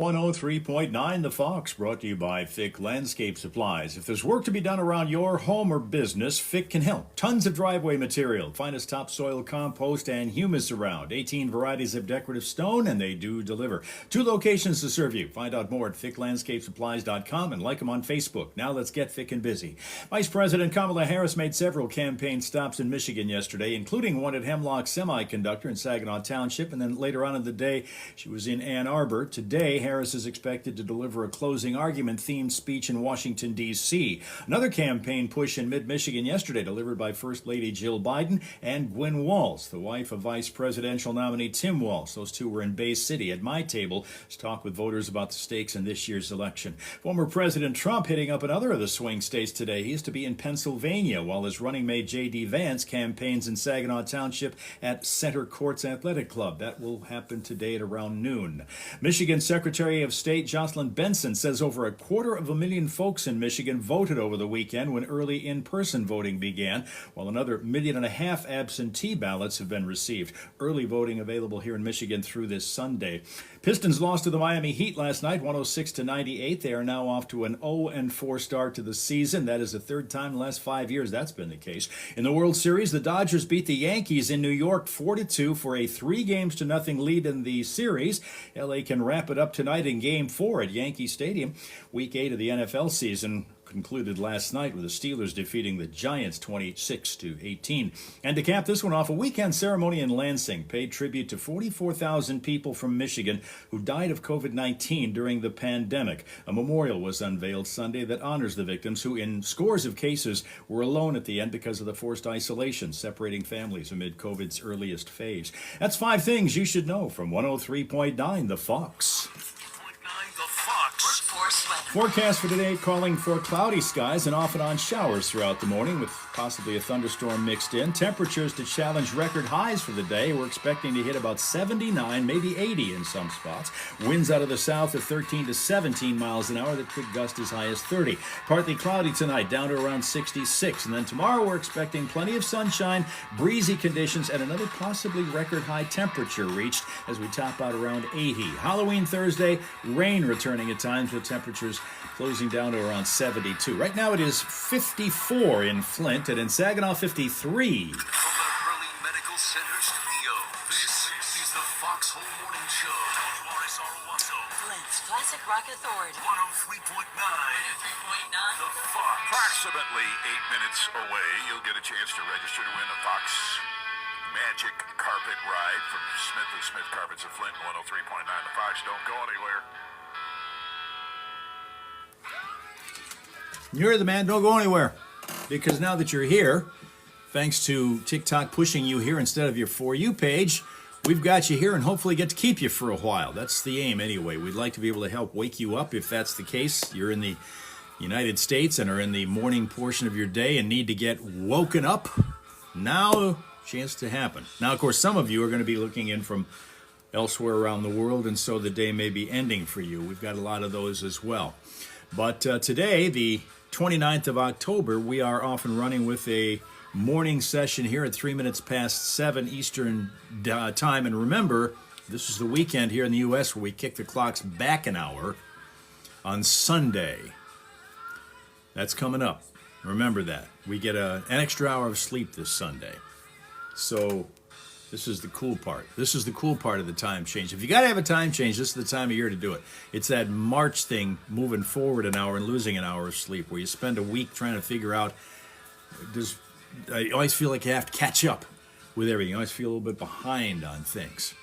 103.9 The Fox, brought to you by Fick Landscape Supplies. If there's work to be done around your home or business, Fick can help. Tons of driveway material, finest topsoil, compost, and humus around. 18 varieties of decorative stone, and they do deliver. 2 locations to serve you. Find out more at ficklandscapesupplies.com and like them on Facebook. Now let's get Fick and busy. Vice President Kamala Harris made several campaign stops in Michigan yesterday, including one at Hemlock Semiconductor in Saginaw Township, and then later on in the day, she was in Ann Arbor. Today, Harris is expected to deliver a closing argument-themed speech in Washington, D.C. Another campaign push in mid-Michigan yesterday, delivered by First Lady Jill Biden and Gwen Walz, the wife of Vice Presidential nominee Tim Walz. Those two were in Bay City at my table to talk with voters about the stakes in this year's election. Former President Trump hitting up another of the swing states today. He is to be in Pennsylvania, while his running mate J.D. Vance campaigns in Saginaw Township at Center Courts Athletic Club. That will happen today at around noon. Michigan Secretary of State Jocelyn Benson says over 250,000 folks in Michigan voted over the weekend when early in-person voting began, while another 1.5 million absentee ballots have been received. Early voting available here in Michigan through this Sunday. Pistons lost to the Miami Heat last night, 106-98. They are now off to an 0-4 start to the season. That is the third time in the last 5 years that's been the case. In the World Series, the Dodgers beat the Yankees in New York 4-2 for a 3-0 lead in the series. LA can wrap it up tonight in Game 4 at Yankee Stadium. Week 8 of the NFL season concluded last night with the Steelers defeating the Giants 26-18. And to cap this one off, a weekend ceremony in Lansing paid tribute to 44,000 people from Michigan who died of COVID-19 during the pandemic. A memorial was unveiled Sunday that honors the victims who, in scores of cases, were alone at the end because of the forced isolation, separating families amid COVID's earliest phase. That's 5 things you should know from 103.9 The Fox. Forecast for today calling for cloudy skies and off and on showers throughout the morning with possibly a thunderstorm mixed in. Temperatures to challenge record highs for the day. We're expecting to hit about 79, maybe 80 in some spots. Winds out of the south at 13 to 17 miles an hour that could gust as high as 30. Partly cloudy tonight, down to around 66. And then tomorrow we're expecting plenty of sunshine, breezy conditions, and another possibly record high temperature reached as we top out around 80. Halloween Thursday, rain returning at times with temperatures closing down to around 72. Right now it is 54 in Flint, and in Saginaw 53. From the Hurley Medical Center studio, this is the Foxhole Morning Show. Flint's Classic Rock Authority. 103.9. The Fox. Approximately 8 minutes away, you'll get a chance to register to win the Fox Magic Carpet Ride from Smith & Smith Carpets of Flint. 103.9 The Fox. Don't go anywhere. You're the man, don't go anywhere. Because now that you're here, thanks to TikTok pushing you here instead of your For You page, we've got you here and hopefully get to keep you for a while. That's the aim anyway. We'd like to be able to help wake you up if that's the case. You're in the United States and are in the morning portion of your day and need to get woken up. Now, chance to happen. Now, of course, some of you are going to be looking in from elsewhere around the world, and so the day may be ending for you. We've got a lot of those as well. But today, the 29th of October, we are off and running with a morning session here at 3 minutes past 7 Eastern time. And remember, this is the weekend here in the U.S. where we kick the clocks back an hour on Sunday. That's coming up. Remember that. We get an extra hour of sleep this Sunday. So this is the cool part. This is the cool part of the time change. If you got to have a time change, this is the time of year to do it. It's that March thing, moving forward an hour and losing an hour of sleep, where you spend a week trying to figure out, I always feel like you have to catch up with everything. I always feel a little bit behind on things.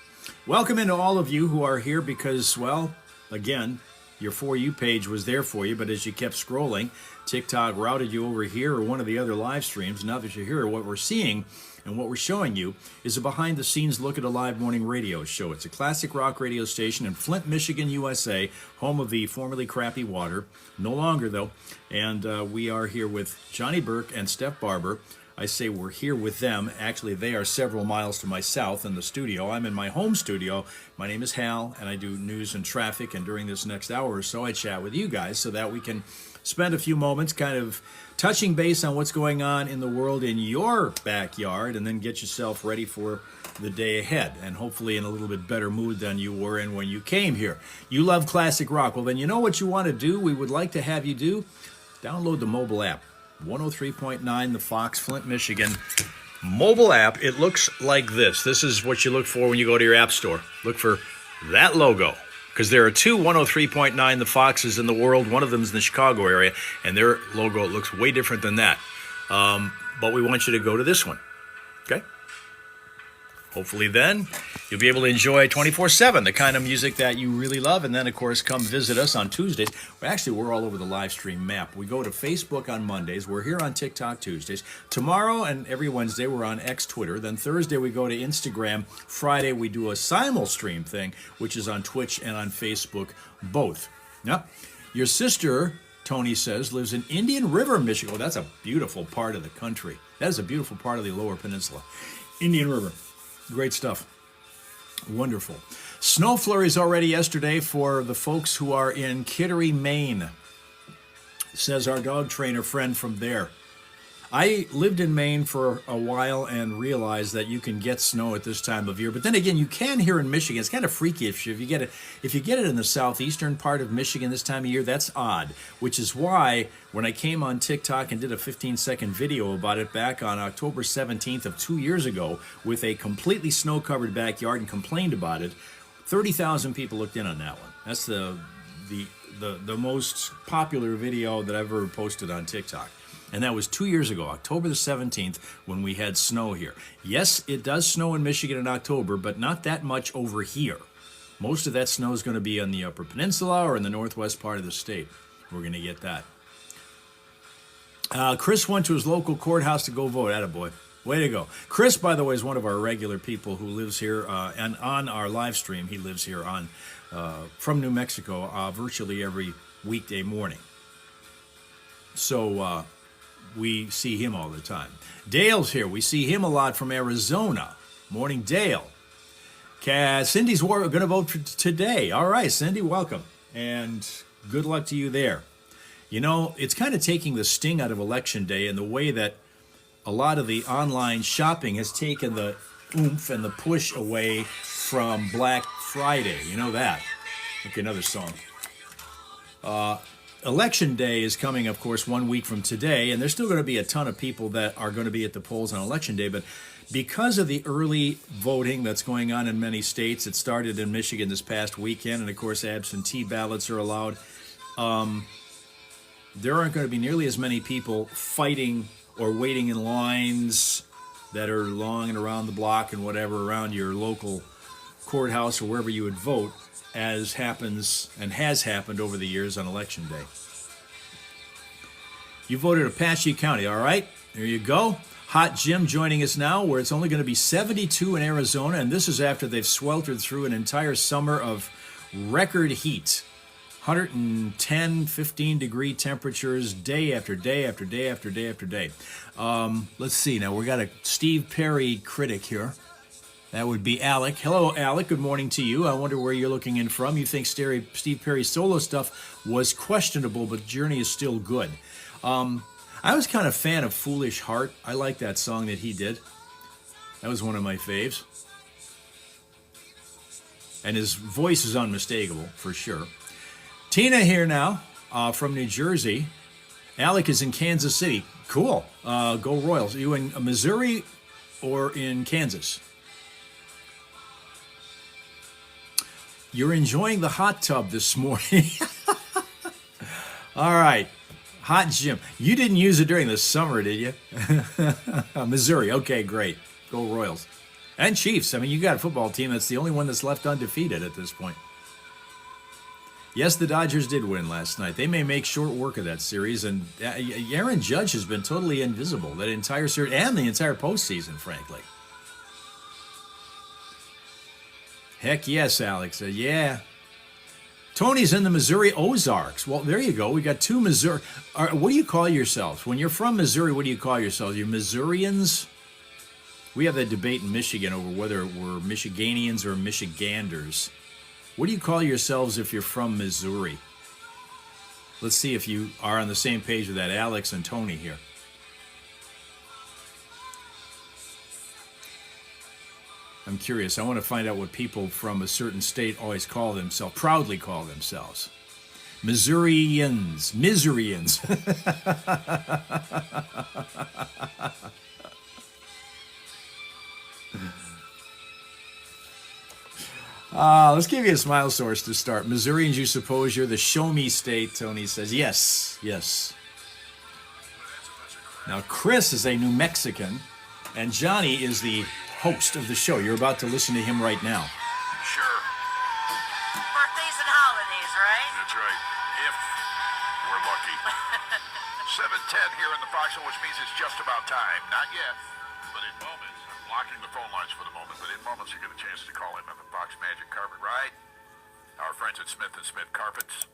Welcome into all of you who are here because, well, again, your For You page was there for you, but as you kept scrolling, TikTok routed you over here or one of the other live streams. Now that you're here, what we're seeing and what we're showing you is a behind-the-scenes look at a live morning radio show. It's a classic rock radio station in Flint, Michigan, USA, home of the formerly crappy water. No longer, though. And we are here with Johnny Burke and Steph Barber I say we're here with them. Actually, they are several miles to my south in the studio. I'm in my home studio. My name is Hal, and I do news and traffic. And during this next hour or so, I chat with you guys so that we can spend a few moments kind of touching base on what's going on in the world in your backyard, and then get yourself ready for the day ahead, and hopefully in a little bit better mood than you were in when you came here. You love classic rock. Well, then you know what you want to do? We would like to have you do? Download the mobile app. 103.9 The Fox, Flint, Michigan. Mobile app. It looks like this. This is what you look for when you go to your app store. Look for that logo, because there are two 103.9 The Foxes in the world. One of them is in the Chicago area, and their logo looks way different than that. But we want you to go to this one. Okay? Hopefully then you'll be able to enjoy 24/7, the kind of music that you really love. And then, of course, come visit us on Tuesdays. Actually, we're all over the live stream map. We go to Facebook on Mondays. We're here on TikTok Tuesdays. Tomorrow and every Wednesday, we're on X Twitter. Then Thursday, we go to Instagram. Friday, we do a simul stream thing, which is on Twitch and on Facebook, both. Yep. Your sister, Tony says, lives in Indian River, Michigan. Oh, that's a beautiful part of the country. That is a beautiful part of the Lower Peninsula. Indian River. Great stuff. Wonderful. Snow flurries already yesterday for the folks who are in Kittery, Maine, says our dog trainer friend from there. I lived in Maine for a while and realized that you can get snow at this time of year. But then again, you can here in Michigan. It's kind of freaky if you get it. If you get it in the southeastern part of Michigan this time of year, that's odd. Which is why when I came on TikTok and did a 15-second video about it back on October 17th of 2 years ago with a completely snow-covered backyard and complained about it, 30,000 people looked in on that one. That's the most popular video that I've ever posted on TikTok. And that was 2 years ago, October the 17th, when we had snow here. Yes, it does snow in Michigan in October, but not that much over here. Most of that snow is going to be on the Upper Peninsula or in the northwest part of the state. We're going to get that. Chris went to his local courthouse to go vote. Attaboy. Way to go. Chris, by the way, is one of our regular people who lives here, and on our live stream, he lives here from New Mexico virtually every weekday morning. So, we see him all the time. Dale's here. We see him a lot from Arizona. Morning, Dale. Cindy's going to vote for today. All right, Cindy, welcome. And good luck to you there. You know, it's kind of taking the sting out of Election Day in the way that a lot of the online shopping has taken the oomph and the push away from Black Friday. You know that. Okay, another song. Election Day is coming, of course, 1 week from today, and there's still going to be a ton of people that are going to be at the polls on Election Day, but because of the early voting that's going on in many states, it started in Michigan this past weekend, and of course absentee ballots are allowed, there aren't going to be nearly as many people fighting or waiting in lines that are long and around the block and whatever around your local courthouse or wherever you would vote, as happens and has happened over the years on Election Day. You voted Apache County, all right? There you go. Hot Jim joining us now, where it's only going to be 72 in Arizona, and this is after they've sweltered through an entire summer of record heat. 110, 15-degree temperatures day after day after day after day after day. Let's see. Now, we got a Steve Perry critic here. That would be Alec. Hello, Alec. Good morning to you. I wonder where you're looking in from. You think Steve Perry's solo stuff was questionable, but Journey is still good. I was kind of a fan of Foolish Heart. I like that song that he did. That was one of my faves. And his voice is unmistakable, for sure. Tina here now, from New Jersey. Alec is in Kansas City. Cool. Go Royals. Are you in Missouri or in Kansas? You're enjoying the hot tub this morning. All right. Hot Jim. You didn't use it during the summer, did you? Missouri. Okay, great. Go Royals. And Chiefs. I mean, you got a football team that's the only one that's left undefeated at this point. Yes, the Dodgers did win last night. They may make short work of that series. And Aaron Judge has been totally invisible that entire series and the entire postseason, frankly. Heck yes, Alex. Yeah. Tony's in the Missouri Ozarks. Well, there you go. We got two Missouri. What do you call yourselves? When you're from Missouri, what do you call yourselves? You're Missourians? We have that debate in Michigan over whether we're Michiganians or Michiganders. What do you call yourselves if you're from Missouri? Let's see if you are on the same page with that Alex and Tony here. I'm curious. I want to find out what people from a certain state always call themselves, proudly call themselves. Missourians. Missourians. Let's give you a smile source to start. Missourians, you suppose you're the show me state, Tony says. Yes, yes. Now, Chris is a New Mexican, and Johnny is the host of the show. You're about to listen to him right now. Sure. Birthdays and holidays, right? That's right. If we're lucky. 7:10 here in the Foxhole, which means it's just about time. Not yet, but in moments. I'm blocking the phone lines for the moment, but in moments you get a chance to call in on the Fox Magic Carpet Ride. Our friends at Smith & Smith Carpets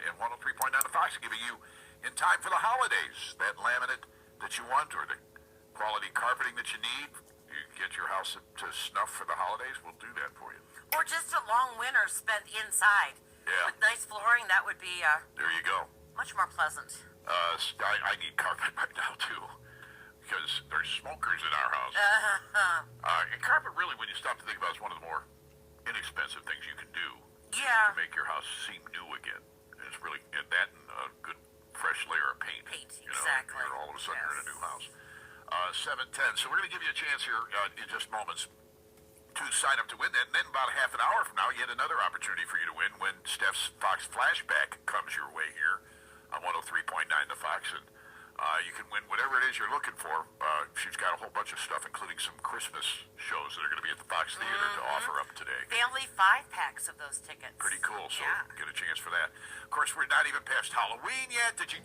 in 103.9 The Fox are giving you, in time for the holidays, that laminate that you want or the quality carpeting that you need. You get your house to snuff for the holidays, we'll do that for you. Or just a long winter spent inside. Yeah. With nice flooring, that would be There you go. much more pleasant. I need carpet right now, too, because there's smokers in our house. And carpet, really, when you stop to think about it, is one of the more inexpensive things you can do Yeah. to make your house seem new again. And it's really, and that and a good fresh layer of paint. You know, Exactly. you're all of a sudden you're in a new house. 7:10. So we're going to give you a chance here in just moments to sign up to win that. And then about half an hour from now, yet another opportunity for you to win when Steph's Fox Flashback comes your way here on 103.9 The Fox. And you can win whatever it is you're looking for. She's got a whole bunch of stuff, including some Christmas shows that are going to be at the Fox Theater to offer up today. Family 5-packs of those tickets. Pretty cool, so Yeah. get a chance for that. Of course, we're not even past Halloween yet. Did you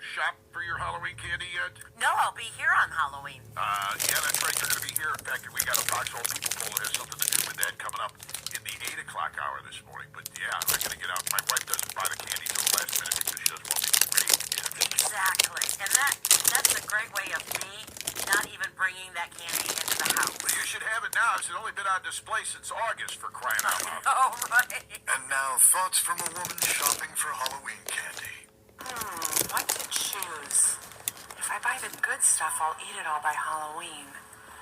shop for your Halloween candy yet? No, I'll be here on Halloween. Yeah, that's right. You're going to be here. In fact, we got a Foxhole People poll that has something to do with that coming up in the 8 o'clock hour this morning. But yeah, I'm going to get out. My wife doesn't buy the candy till the last minute because she doesn't want me to wait. Exactly. And that's a great way of me not even bringing that candy into the house. Well, you should have it now. It's only been on display since August, for crying out loud. Oh, right. And now, thoughts from a woman shopping for Halloween candy. What to choose? If I buy the good stuff, I'll eat it all by Halloween.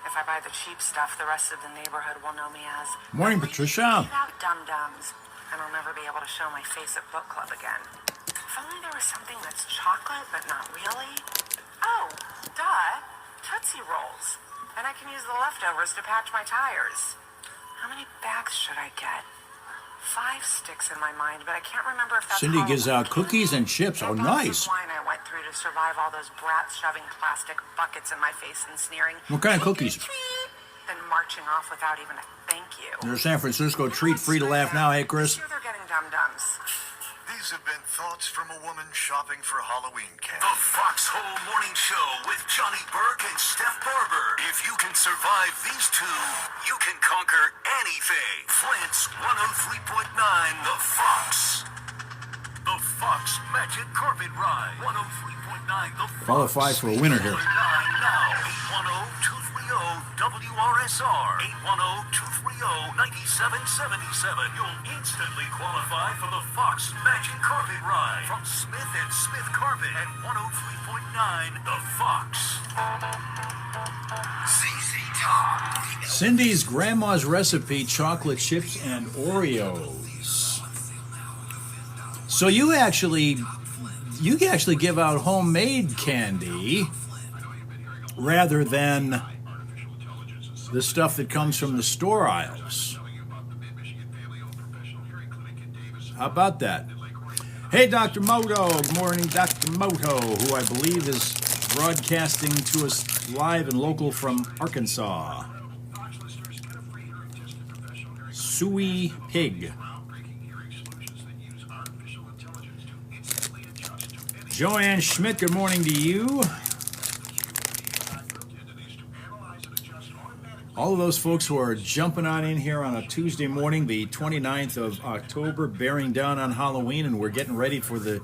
If I buy the cheap stuff, the rest of the neighborhood will know me as Morning, Patricia. Without dum-dums, and I'll never be able to show my face at book club again. If only there was something that's chocolate, but not really. Oh, duh, Tootsie Rolls. And I can use the leftovers to patch my tires. How many bags should I get? 5 sticks in my mind, but I can't remember if that's Cindy gives Halloween out cookies candy and chips. or Oh, bottles nice. of wine I went through to survive all those brats shoving plastic buckets in my face and sneering. What kind of "Trick or cookies?" treat," then marching off without even a thank you. There's San Francisco treat, free to laugh now. Hey, Chris. Sure, they're getting dum-dums. These have been thoughts from a woman shopping for Halloween candy. The Foxhole Morning Show with Johnny Burke and Steph Barber. If you can survive these two, you can conquer anything. Flint's 103.9 The Fox. The Fox Magic Carpet Ride. 103.9 The Fox. Qualify for a winner here. Now, 810-230-WRSR. 810-230-9777. You'll instantly qualify for the Fox Magic Carpet Ride from Smith & Smith Carpet at 103.9 The Fox. ZZ Top. Cindy's grandma's recipe, chocolate chips and Oreos. So you actually give out homemade candy rather than the stuff that comes from the store aisles. How about that? Hey, Dr. Moto. Good morning, Dr. Moto, who I believe is broadcasting to us live and local from Arkansas. Suey Pig. Joanne Schmidt, good morning to you. All of those folks who are jumping on in here on a Tuesday morning, the 29th of October, bearing down on Halloween, and we're getting ready for the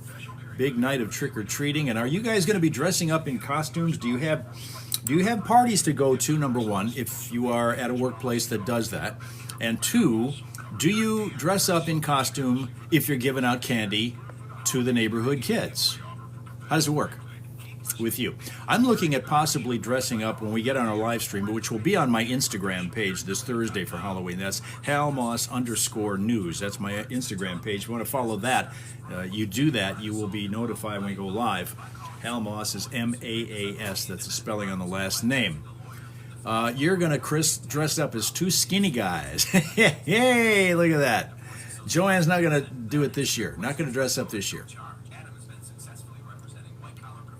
big night of trick-or-treating. And are you guys going to be dressing up in costumes? Do you have parties to go to, number one, if you are at a workplace that does that? And two, do you dress up in costume if you're giving out candy to the neighborhood kids? How does it work with you? I'm looking at possibly dressing up when we get on our live stream, which will be on my Instagram page this Thursday for Halloween. That's HalMoss_news. That's my Instagram page. If you want to follow that, you do that, you will be notified when we go live. Hal Moss is M-A-A-S. That's the spelling on the last name. You're going to, Chris, dress up as two skinny guys. Hey, look at that. Joanne's not going to do it this year. Not going to dress up this year.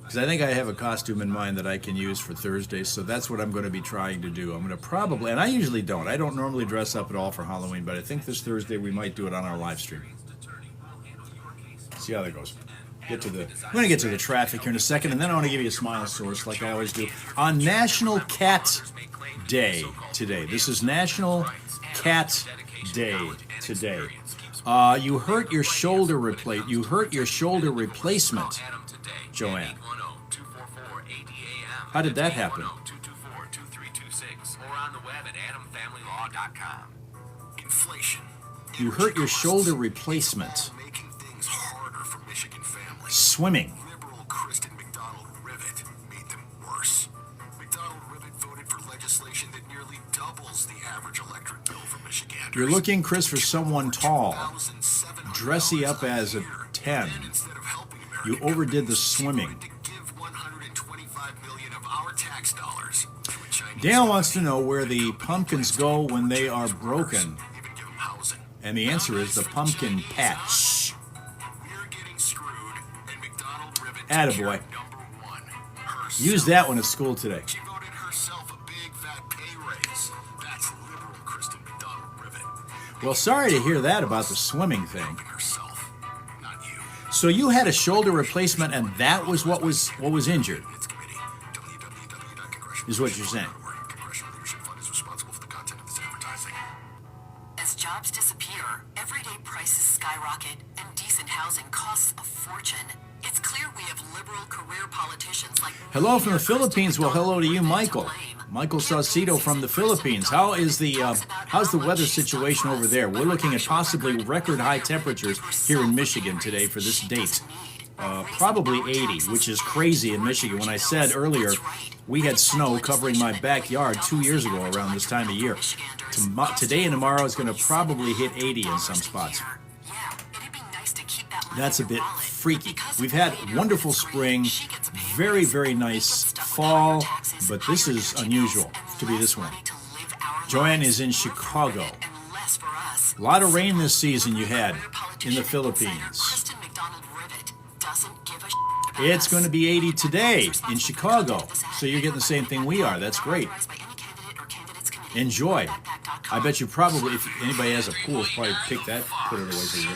Because I think I have a costume in mind that I can use for Thursday, so that's what I'm going to be trying to do. I'm going to probably, and I usually don't. I don't normally dress up at all for Halloween, but I think this Thursday we might do it on our live stream. See how that goes. I'm going to get to the traffic here in a second, and then I want to give you a smile source like I always do. On National Cat Day today. This is National Cat Day today. You hurt your shoulder replacement, Joanne. How did that happen? Inflation. You hurt your shoulder replacement. Swimming. Liberal Kristen McDonald Rivet made them worse. McDonald Rivet voted for legislation that nearly doubles the average electric bill for Michiganders. You're looking, Chris, for someone tall. Dressy up as a 10. You overdid the swimming. Dale wants to know where the pumpkins go when they are broken. And the answer is the pumpkin patch. Attaboy. Use that one at school today. She voted herself a big fat pay raise. That's liberal Kristen McDonald Rivet. Well, sorry to hear that about the swimming thing. Herself, not you. So you had a shoulder replacement, and that was what was injured, is what you're saying. Congressional Leadership Fund is responsible for the content of this advertising. As jobs disappear, everyday prices skyrocket, and decent housing costs a fortune. It's clear we have liberal career politicians like... Hello from the Philippines. Well, hello to you, Michael. Michael Saucedo from the Philippines. How's the weather situation over there? We're looking at possibly record high temperatures here in Michigan today for this date. Probably 80, which is crazy in Michigan. When I said earlier we had snow covering my backyard 2 years ago around this time of year, today and tomorrow is going to probably hit 80 in some spots. That's a bit freaky. We've had wonderful spring, very, very nice fall, but this is unusual to be this one. Joanne is in Chicago. A lot of rain this season you had in the Philippines. It's going to be 80 today in Chicago, so you're getting the same thing we are. That's great. Enjoy. I bet you probably, if anybody has a pool, probably pick that, put it away for you.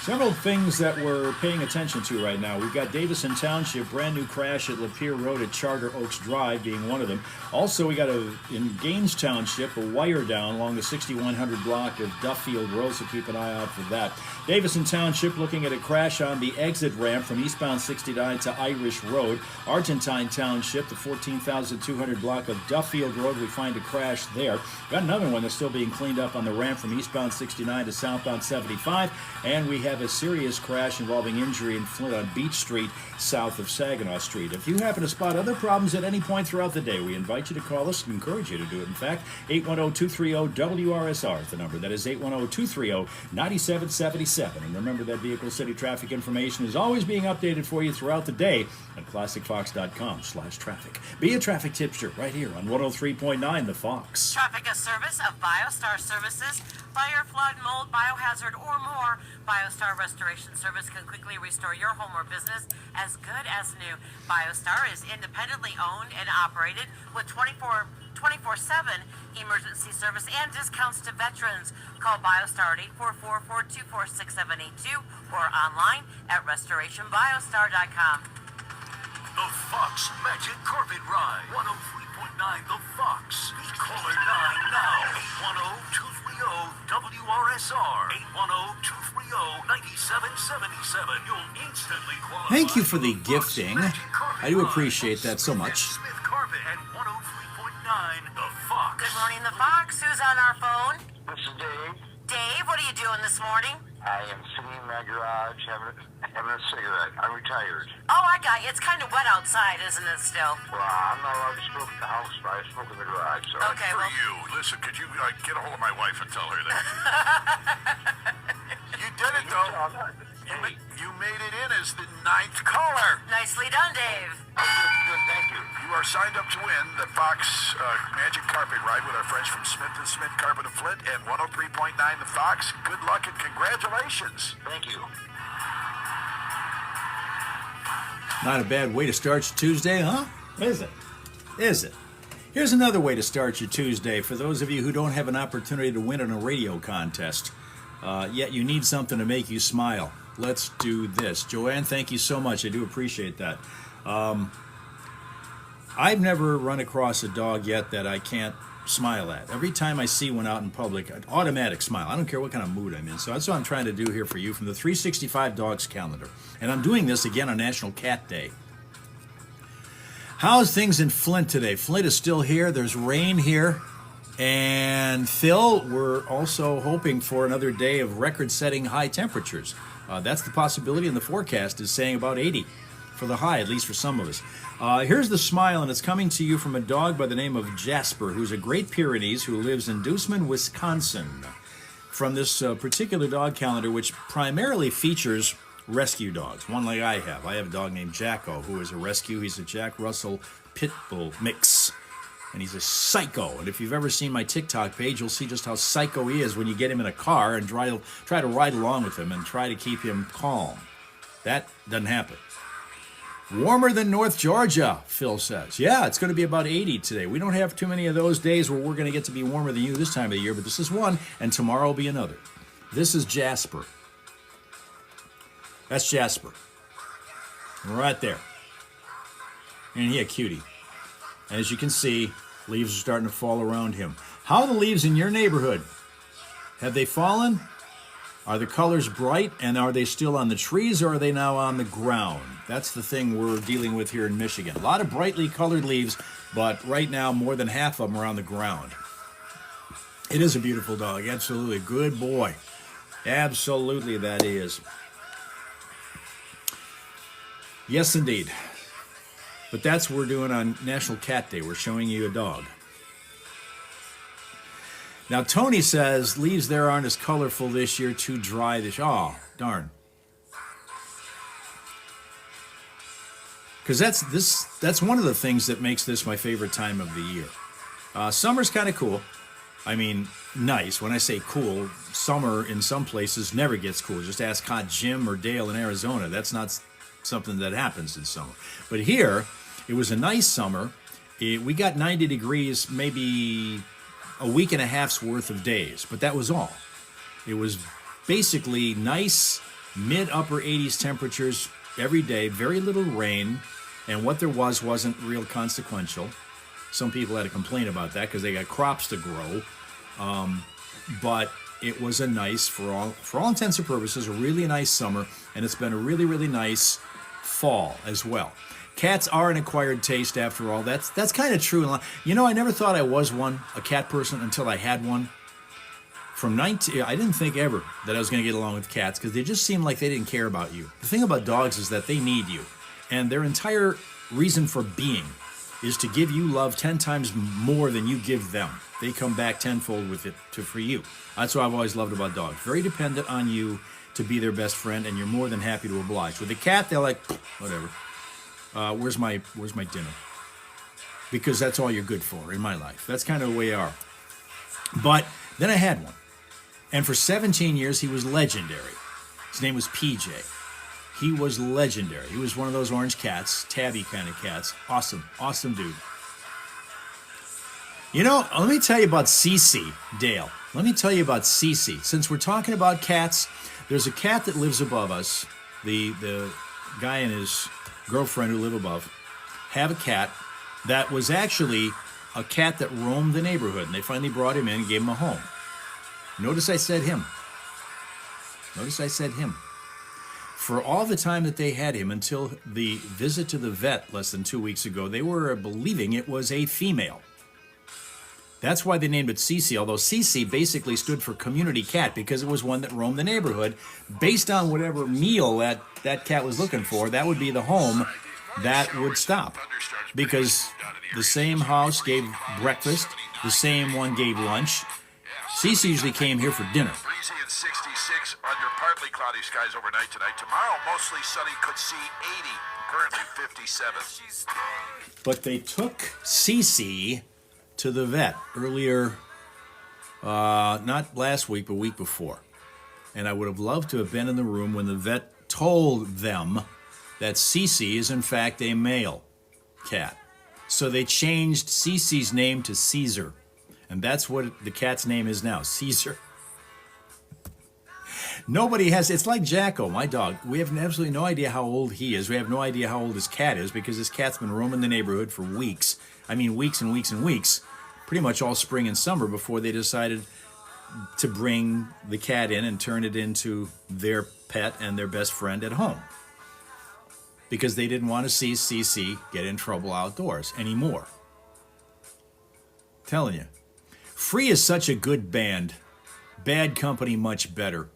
Several things that we're paying attention to right now. We've got Davison Township, brand new crash at Lapeer Road at Charter Oaks Drive being one of them. Also, we got in Gaines Township, a wire down along the 6100 block of Duffield Road, so keep an eye out for that. Davison Township looking at a crash on the exit ramp from eastbound 69 to Irish Road. Argentine Township, the 14,200 block of Duffield Road, we find a crash there. Got another one that's still being cleaned up on the ramp from eastbound 69 to southbound 75. And we have a serious crash involving injury in Flint on Beach Street, south of Saginaw Street. If you happen to spot other problems at any point throughout the day, we invite you to call us and encourage you to do it. In fact, 810-230-WRSR is the number. That is 810-230-9777. And remember that Vehicle City traffic information is always being updated for you throughout the day at ClassicFox.com/traffic. Be a traffic tipster right here on 103.9 The Fox. Traffic, a service of BioStar Services. Fire, flood, mold, biohazard, or more, BioStar Restoration Service can quickly restore your home or business as good as new. BioStar is independently owned and operated with 24/7 emergency service and discounts to veterans. Call BioStar at 844-424-6782 or online at restorationbiostar.com. The Fox Magic Carpet Ride. 103.9 The Fox. Caller 9 now. 810-230-WRSR. 810-230-9777. You'll instantly qualify. Thank you for the for Fox gifting. Magic Carpet I do Ride. appreciate that so much. Smith Carpet at 103.9 The Fox. Good morning, the Fox. Who's on our phone? This is Dave. Dave, what are you doing this morning? I am sitting in my garage having a cigarette. I'm retired. Oh, I got you. It's kind of wet outside, isn't it, still? Well, I'm not allowed to smoke in the house, but I smoke in the garage. So Okay, For well, you, listen, could you get a hold of my wife and tell her that? You did it, though. You made it in as the 9th caller. nicely done, Dave. Good, thank you. You are signed up to win the Fox Magic Carpet Ride with our friends from Smith & Smith Carpet of Flint and 103.9 The Fox. Good luck and congratulations. Thank you. Not a bad way to start your Tuesday, huh? Is it? Is it? Here's another way to start your Tuesday for those of you who don't have an opportunity to win in a radio contest, yet you need something to make you smile. Let's do this. Joanne, thank you so much. I do appreciate that. I've never run across a dog yet that I can't smile at. Every time I see one out in public, an automatic smile. I don't care what kind of mood I'm in. So that's what I'm trying to do here for you from the 365 Dogs calendar. And I'm doing this again on National Cat Day. How's things in Flint today? Flint is still here. There's rain here. And Phil, we're also hoping for another day of record-setting high temperatures. That's the possibility, and the forecast is saying about 80 for the high, at least for some of us. Here's the smile, and it's coming to you from a dog by the name of Jasper, who's a Great Pyrenees who lives in Dooseman, Wisconsin. From this particular dog calendar, which primarily features rescue dogs, one like I have. I have a dog named Jacko, who is a rescue. He's a Jack Russell Pit Bull mix. And he's a psycho. And if you've ever seen my TikTok page, you'll see just how psycho he is when you get him in a car and try to ride along with him and try to keep him calm. That doesn't happen. Warmer than North Georgia, Phil says. Yeah, it's going to be about 80 today. We don't have too many of those days where we're going to get to be warmer than you this time of the year, but this is one, and tomorrow will be another. This is Jasper. That's Jasper. Right there. And he a cutie. And as you can see, leaves are starting to fall around him. How are the leaves in your neighborhood? Have they fallen? Are the colors bright, and are they still on the trees, or are they now on the ground? That's the thing we're dealing with here in Michigan. A lot of brightly colored leaves, but right now more than half of them are on the ground. It is a beautiful dog, absolutely. Good boy. Absolutely that is. Yes, indeed. But that's what we're doing on National Cat Day. We're showing you a dog. Now, Tony says leaves there aren't as colorful this year, too dry this year. Oh, darn. Because that's one of the things that makes this my favorite time of the year. Summer's kind of cool. I mean, nice. When I say cool, summer in some places never gets cool. Just ask Hot Jim or Dale in Arizona. That's not something that happens in summer. But here, it was a nice summer. We got 90 degrees maybe a week and a half's worth of days, but that was all. It was basically nice mid-upper 80s temperatures every day, very little rain, and what there wasn't real consequential. Some people had to complain about that because they got crops to grow, but it was a nice, for all intents and purposes, a really nice summer, and it's been a really, really nice fall as well. Cats are an acquired taste, after all. That's kind of true. You know, I never thought I was a cat person, until I had one. I didn't think ever that I was going to get along with cats, because they just seemed like they didn't care about you. The thing about dogs is that they need you, and their entire reason for being is to give you love 10 times more than you give them. They come back tenfold with it for you. That's what I've always loved about dogs. Very dependent on you to be their best friend, and you're more than happy to oblige. With a cat, they're like, whatever. Where's my dinner? Because that's all you're good for in my life. That's kind of the way you are. But then I had one. And for 17 years, he was legendary. His name was PJ. He was legendary. He was one of those orange cats, tabby kind of cats. Awesome, awesome dude. You know, let me tell you about Cece, Dale. Let me tell you about Cece. Since we're talking about cats, there's a cat that lives above us. The guy and his girlfriend who live above have a cat that was actually a cat that roamed the neighborhood, and they finally brought him in and gave him a home. Notice I said him. Notice I said him. For all the time that they had him until the visit to the vet less than 2 weeks ago, they were believing it was a female. That's why they named it Cece, although Cece basically stood for community cat because it was one that roamed the neighborhood. Based on whatever meal that cat was looking for, that would be the home that would stop. Because the same house gave breakfast, the same one gave lunch. Cece usually came here for dinner. Breezy at 66 under partly cloudy skies overnight tonight. Tomorrow, mostly sunny, could see 80. Currently 57. But they took Cece to the vet earlier, not last week, but week before. And I would have loved to have been in the room when the vet told them that Cece is in fact a male cat. So they changed Cece's name to Caesar. And that's what the cat's name is now, Caesar. Nobody has, it's like Jacko, my dog. We have absolutely no idea how old he is. We have no idea how old his cat is because his cat's been roaming the neighborhood for weeks. I mean, weeks and weeks and weeks. Pretty much all spring and summer before they decided to bring the cat in and turn it into their pet and their best friend at home. Because they didn't want to see Cece get in trouble outdoors anymore. Telling you. Free is such a good band. Bad Company much better.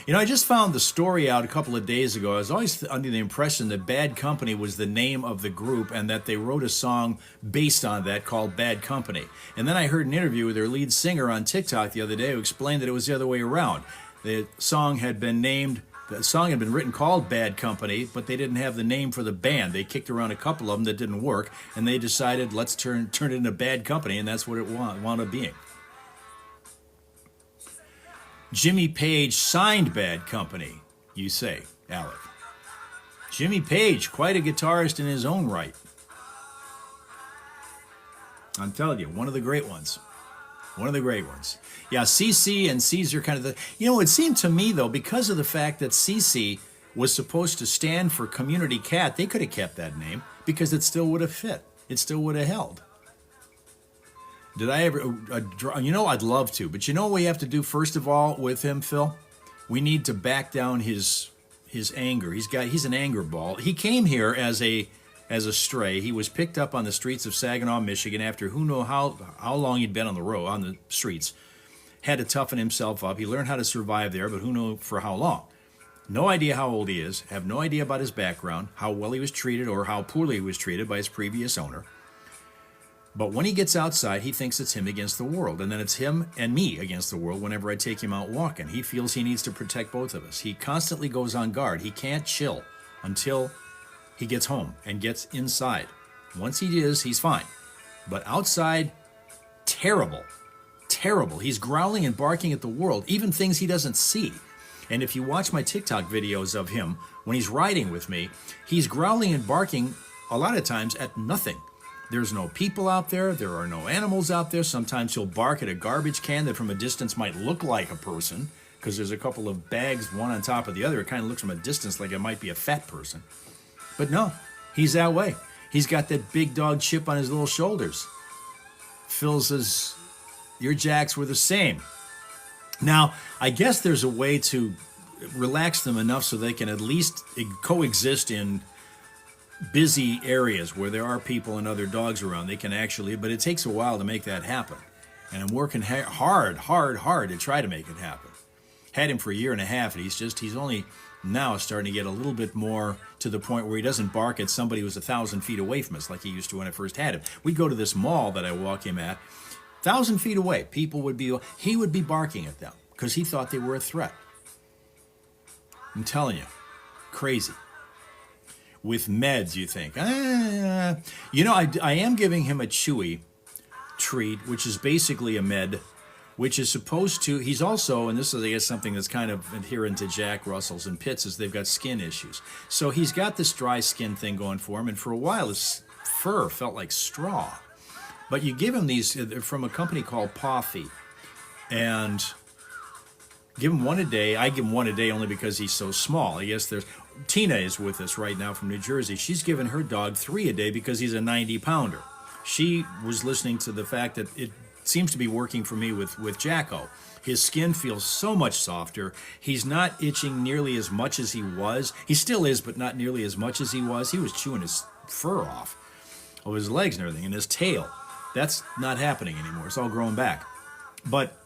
You know, I just found the story out a couple of days ago. I was always under the impression that Bad Company was the name of the group and that they wrote a song based on that called Bad Company. And then I heard an interview with their lead singer on TikTok the other day who explained that it was the other way around. The song had been written called Bad Company, but they didn't have the name for the band. They kicked around a couple of them that didn't work, and they decided, let's turn it into Bad Company, and that's what it wound up being. Jimmy Page signed Bad Company, you say, Alec. Jimmy Page, quite a guitarist in his own right. I'm telling you, one of the great ones. One of the great ones. Yeah, CC and Caesar kind of the... You know, it seemed to me, though, because of the fact that CC was supposed to stand for Community Cat, they could have kept that name because it still would have fit. It still would have held. Did I ever... you know, I'd love to, but you know what we have to do first of all with him, Phil? We need to back down his anger. He's an anger ball. He came here as a stray. He was picked up on the streets of Saginaw, Michigan after who knows how long he'd been on the streets. Had to toughen himself up. He learned how to survive there, but who knows for how long. No idea how old he is. Have no idea about his background, how well he was treated or how poorly he was treated by his previous owner. But when he gets outside, he thinks it's him against the world. And then it's him and me against the world whenever I take him out walking. He feels he needs to protect both of us. He constantly goes on guard. He can't chill until he gets home and gets inside. Once he is, he's fine. But outside, terrible. Terrible. He's growling and barking at the world, even things he doesn't see. And if you watch my TikTok videos of him, when he's riding with me, he's growling and barking a lot of times at nothing. There's no people out there. There are no animals out there. Sometimes he'll bark at a garbage can that from a distance might look like a person because there's a couple of bags, one on top of the other. It kind of looks from a distance like it might be a fat person. But no, he's that way. He's got that big dog chip on his little shoulders. Phil says, your jacks were the same. Now, I guess there's a way to relax them enough so they can at least coexist in busy areas where there are people and other dogs around. They can actually, but it takes a while to make that happen. And I'm working hard to try to make it happen. Had him for a year and a half, and he's only now starting to get a little bit more to the point where he doesn't bark at somebody who's 1,000 feet away from us like he used to when I first had him. We'd go to this mall that I walk him at, 1,000 feet away. He would be barking at them because he thought they were a threat. I'm telling you, crazy. With meds, you think, you know, I am giving him a Chewy treat, which is basically a med, which is supposed to, he's also, and this is, I guess, something that's kind of adherent to Jack Russell's and Pitts, is they've got skin issues. So he's got this dry skin thing going for him, and for a while his fur felt like straw. But you give him these from a company called Poffy, and give him one a day. I give him one a day only because he's so small. I guess Tina is with us right now from New Jersey. She's given her dog 3 a day because he's a 90-pounder. she was listening to the fact that it seems to be working for me with Jacko. His skin feels so much softer. He's not itching nearly as much as he was. He still is, but not nearly as much as he was. He was chewing his fur off of his legs and everything, and his tail. That's not happening anymore. It's all growing back. But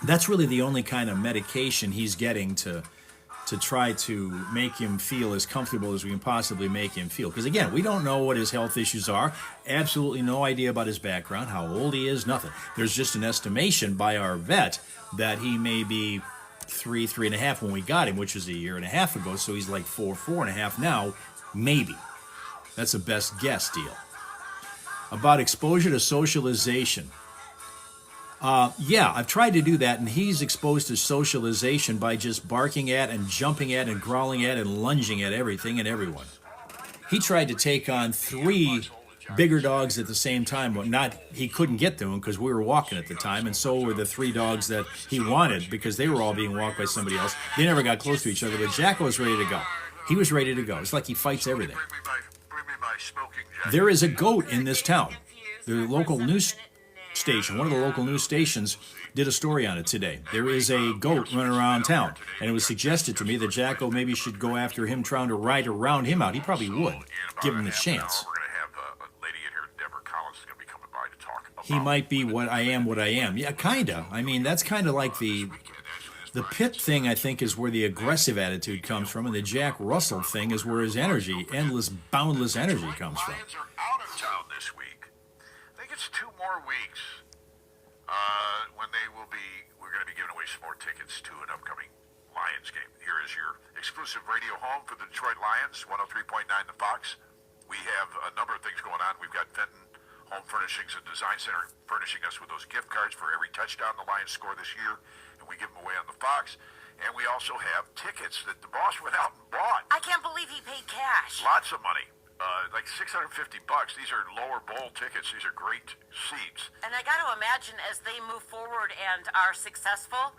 that's really the only kind of medication he's getting to try to make him feel as comfortable as we can possibly make him feel. Because, again, we don't know what his health issues are. Absolutely no idea about his background, how old he is, nothing. There's just an estimation by our vet that he may be 3.5 when we got him, which was a year and a half ago. So he's like 4.5 now, maybe. That's a best guess deal. About exposure to socialization. Yeah, I've tried to do that, and he's exposed to socialization by just barking at and jumping at and growling at and lunging at everything and everyone. He tried to take on 3 bigger dogs at the same time, but he couldn't get to them because we were walking at the time, and so were the 3 dogs that he wanted because they were all being walked by somebody else. They never got close to each other, but Jacko was ready to go. He was ready to go. It's like he fights everything. Bring me my smoking jacket. There is a goat in this town. The local news station, one of the local news stations, did a story on it today. There is a goat running around town, and it was suggested to me that Jacko maybe should go after him, trying to ride around him out. He probably would, give him the chance. We're going to have a lady in here, Deborah Collins, is going to be coming by to talk about. He might be what I am. Yeah, kinda. I mean, that's kind of like the Pitt thing, I think, is where the aggressive attitude comes from, and the Jack Russell thing is where his energy, endless, boundless energy comes from. Lions are out of town this week. I think it's 2 more weeks when we're going to be giving away some more tickets to an upcoming Lions game. Here is your exclusive radio home for the Detroit Lions, 103.9 The Fox. We have a number of things going on. We've got Fenton Home Furnishings and Design Center furnishing us with those gift cards for every touchdown the Lions score this year, and we give them away on the Fox. And we also have tickets that the boss went out and bought. I can't believe he paid cash. Lots of money. Like $650. These are lower bowl tickets. These are great seats. And I got to imagine as they move forward and are successful,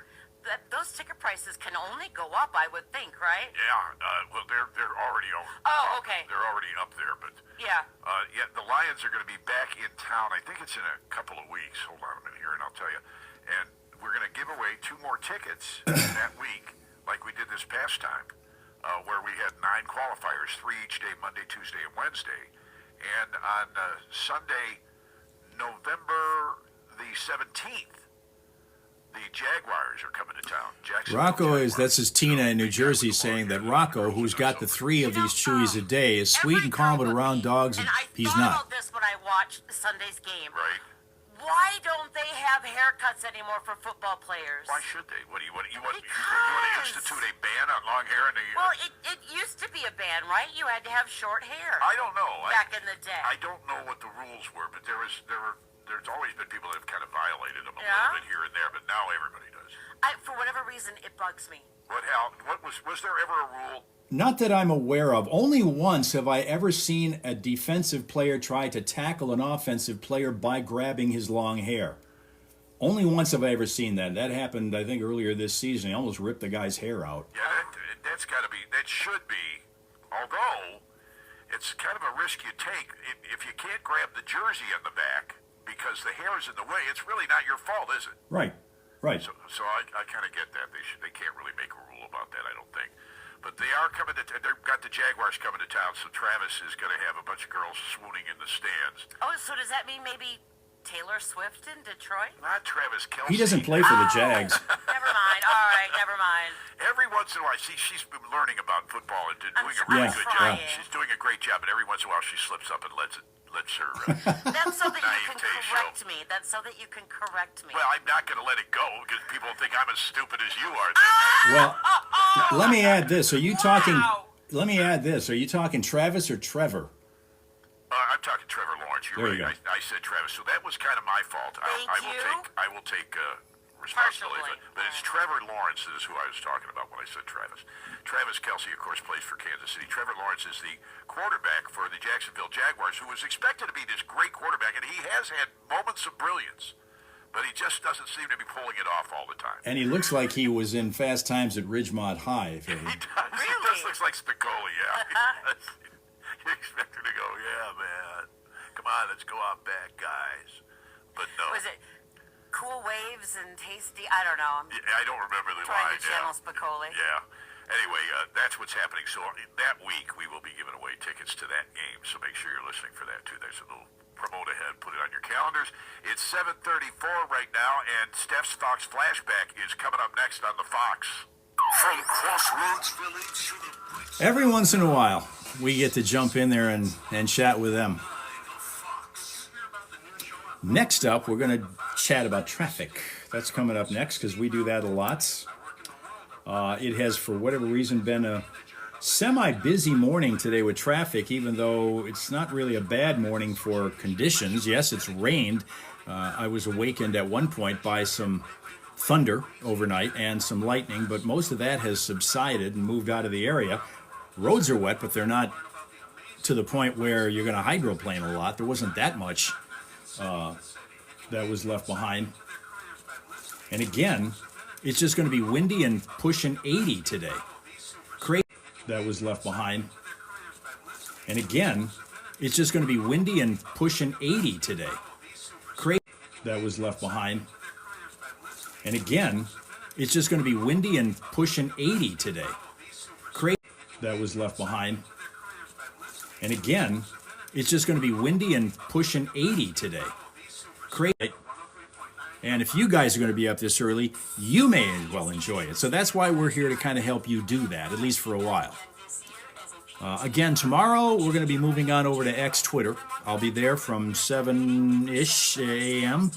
that those ticket prices can only go up, I would think, right? Yeah. Well, they're already over. Oh, okay. They're already up there, but Yeah. yeah, the Lions are going to be back in town. I think it's in a couple of weeks. Hold on a minute here, and I'll tell you. And we're going to give away 2 more tickets that week, like we did this past time. Where we had 9 qualifiers, 3 each day, Monday, Tuesday, and Wednesday. And on Sunday, November the 17th, the Jaguars are coming to town. Rocco that's his Tina in New Jersey saying that Rocco, who's got the 3 of these chewies a day, is sweet and calm, but around dogs, he's And I not. thought about this when I watched Sunday's game. Right? Why don't they have haircuts anymore for football players? Why should they? What do you want to institute a ban on long hair in the Well, it used to be a ban, right? You had to have short hair. I don't know. Back in the day. I don't know what the rules were, but there's always been people that have kind of violated them a Yeah? little bit here and there, but now everybody does. For whatever reason, it bugs me. What was there ever a rule? Not that I'm aware of. Only once have I ever seen a defensive player try to tackle an offensive player by grabbing his long hair. Only once have I ever seen that. That happened, I think, earlier this season. He almost ripped the guy's hair out. Yeah, that's got to be, that should be, although it's kind of a risk you take. If you can't grab the jersey on the back because the hair is in the way, it's really not your fault, is it? Right. So I kind of get that. They can't really make a rule about that, I don't think. But they are coming to, they've got the Jaguars coming to town, so Travis is going to have a bunch of girls swooning in the stands. Oh, so does that mean maybe Taylor Swift in Detroit? Not Travis Kelce. He doesn't play for the Jags. Never mind. All right, never mind. Every once in a while, she's been learning about football and doing a I'm really good job. trying. She's doing a great job, but every once in a while she slips up and lets her. That's so that you can Naivete correct show. me. That's so that you can correct me. Well, I'm not going to let it go because people think I'm as stupid as you are. Well, let me add this. Are you talking? Wow. Let me add this. Are you talking Travis or Trevor? I'm talking Trevor Lawrence. You're There you right. go. I said Travis, so that was kind of my fault. Thank you. I will take responsibility, Partially. but it's Trevor Lawrence is who I was talking about when I said Travis. Travis Kelce, of course, plays for Kansas City. Trevor Lawrence is the quarterback for the Jacksonville Jaguars, who was expected to be this great quarterback, and he has had moments of brilliance, but he just doesn't seem to be pulling it off all the time. And he looks like he was in Fast Times at Ridgemont High. He does. He Really? does looks like Spicoli, yeah. You expect her to go, yeah, man. Come on, let's go out back, guys. But no. Was it cool waves and tasty? I don't know. I'm I don't remember the trying line. to channel Spicoli. Yeah. Anyway, that's what's happening. So that week we will be giving away tickets to that game. So make sure you're listening for that too. There's a little promote ahead. Put it on your calendars. It's 7:34 right now, and Steph's Fox Flashback is coming up next on the Fox. From Crossroads Village to the Brits. Every once in a while, we get to jump in there and chat with them. Next up, we're going to chat about traffic. That's coming up next because we do that a lot. It has, for whatever reason, been a semi-busy morning today with traffic, even though it's not really a bad morning for conditions. Yes, it's rained. I was awakened at one point by some thunder overnight and some lightning, but most of that has subsided and moved out of the area. Roads are wet, but they're not to the point where you're going to hydroplane a lot. There wasn't that much that was left behind. And again, it's just going to be windy and pushing 80 today. Crazy that was left behind. And again, it's just going to be windy and pushing 80 today. Crazy that was left behind. And again, it's just going to be windy and pushing 80 today. Crazy that was left behind. And again, it's just going to be windy and pushing 80 today. Crazy. And if you guys are going to be up this early, you may as well enjoy it. So that's why we're here to kind of help you do that, at least for a while. Again, tomorrow we're going to be moving on over to X Twitter. I'll be there from 7-ish a.m.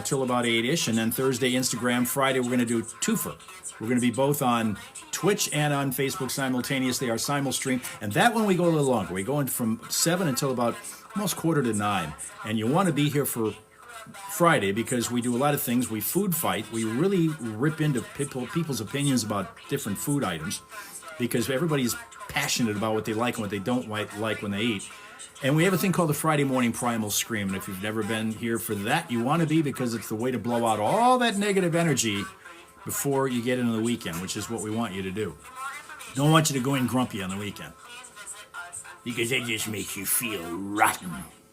Till about 8-ish. And then Thursday, Instagram. Friday, we're going to do twofer. We're going to be both on Twitch and on Facebook simultaneously, our simul stream. And that one we go a little longer. We're going from 7 until about almost 8:45. And you want to be here for Friday because we do a lot of things. We food fight. We really rip into people's opinions about different food items because everybody's passionate about what they like and what they don't like when they eat. And we have a thing called the Friday Morning Primal Scream. And if you've never been here for that, you want to be because it's the way to blow out all that negative energy before you get into the weekend, which is what we want you to do. Don't want you to go in grumpy on the weekend because that just makes you feel rotten.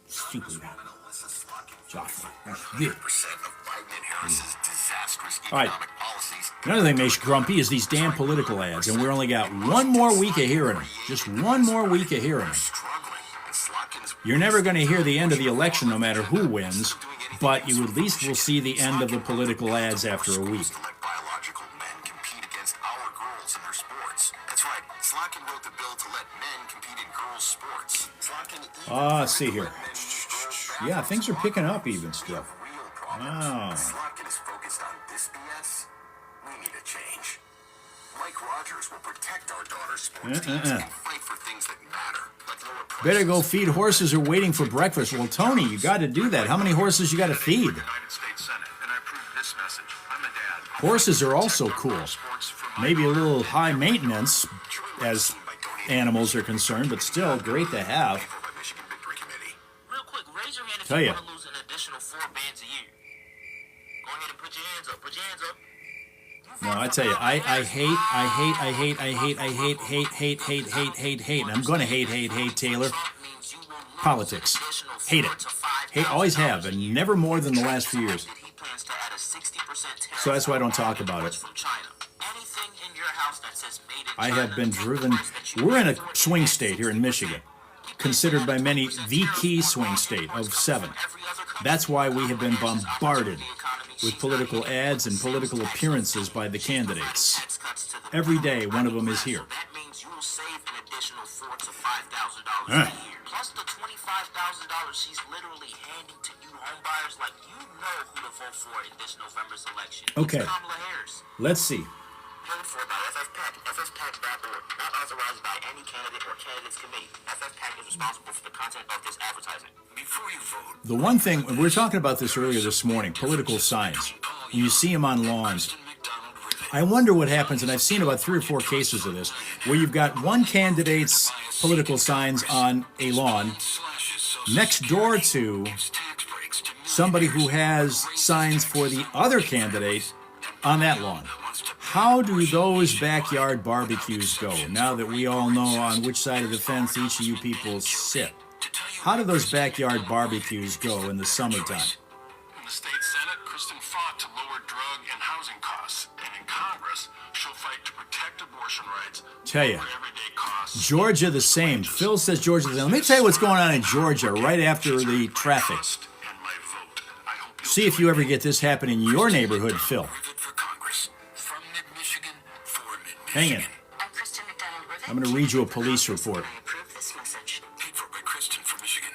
Stupid rotten. Joffrey. All right. Another thing that makes you grumpy is these damn political ads, and we only got one more week of hearing them. Just one more week of hearing them. You're never going to hear the end of the election no matter who wins, but you at least will see the end of the political ads after a week. Let's see here. Yeah, things are picking up even still. Wow. Slotkin is focused on this BS. We need a change. Mike Rogers will protect our daughter's sports teams and fight for things that matter. Like lower prices. Better go feed horses who are waiting for breakfast. Well, Tony, you got to do that. How many horses you got to feed? Horses are also cool. Maybe a little high maintenance as animals are concerned, but still great to have. Tell you. No, I tell you, I hate, and I'm going to hate, Taylor. Politics. Hate it. Always have, and never more than the last few years. So that's why I don't talk about it. I have been driven. We're in a swing state here in Michigan, considered by many the key swing state of 7. That's why we have been bombarded with political ads and political appearances by the candidates. Every day, one of them is here. That means you will save an additional $4,000 to $5,000 a year. Plus the $25,000 she's literally handing to new homebuyers. Like, you know who to vote for in this November's election. Okay. It's Kamala Harris. Let's see. Paid for by FFPAC.org, not authorized by any candidate or candidates committee. FFPAC is responsible for the content of this advertising. Before you vote, The one thing, we were talking about this earlier this morning, political signs. And you see them on lawns. I wonder what happens, and I've seen about 3 or 4 cases of this, where you've got one candidate's political signs on a lawn next door to somebody who has signs for the other candidate on that lawn. How do those backyard barbecues go, now that we all know on which side of the fence each of you people sit? How do those backyard barbecues go in the summertime? In the state Senate, Kristen fought to lower drug and housing costs. And in Congress, she'll fight to protect abortion rights. Tell you, lower everyday costs. Georgia the same. Phil says Georgia the same. Let me tell you what's going on in Georgia right after the traffic. And my vote. I hope you'll See if you ever get this happen in your neighborhood, Phil. Rivet for Congress. From mid-Michigan for Hang mid-Michigan. in. I'm Kristen McDonald-Rivet. I'm going to read you a police report. I approve this message. Paid for by Kristen from Michigan.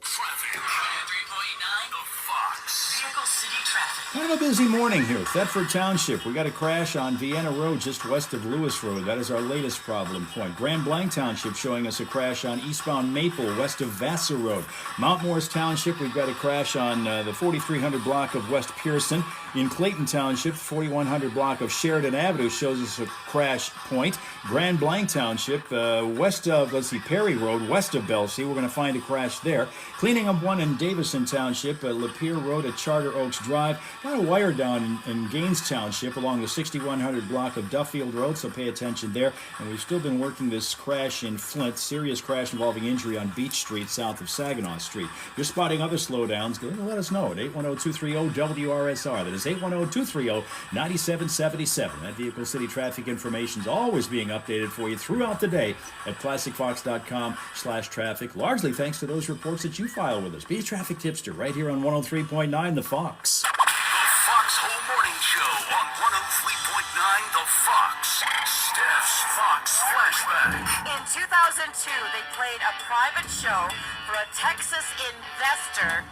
Traffic. 3.9. The Fox. Vehicle City traffic. Kind of a busy morning here. Thetford Township. We got a crash on Vienna Road just west of Lewis Road. That is our latest problem point. Grand Blanc Township showing us a crash on eastbound Maple west of Vassar Road. Mount Morris Township, we've got a crash on the 4300 block of West Pearson. In Clayton Township, 4100 block of Sheridan Avenue shows us a crash point. Grand Blanc Township, west of, Perry Road, west of Belsey. We're going to find a crash there. Cleaning up one in Davison Township, Lapeer Road at Charter Oaks Drive. Got a wire down in Gaines Township along the 6100 block of Duffield Road, so pay attention there. And we've still been working this crash in Flint, serious crash involving injury on Beach Street south of Saginaw Street. You're spotting other slowdowns, go ahead and let us know at 810-230-WRSR. That is 810-230-9777. That Vehicle City traffic information is always being updated for you throughout the day at classicfox.com/traffic, largely thanks to those reports that you file with us. Be a traffic tipster right here on 103.9 The Fox. The Foxhole Morning Show on 103.9 The Fox. Steph's Fox Flashback. In 2002, they played a private show for a Texas investor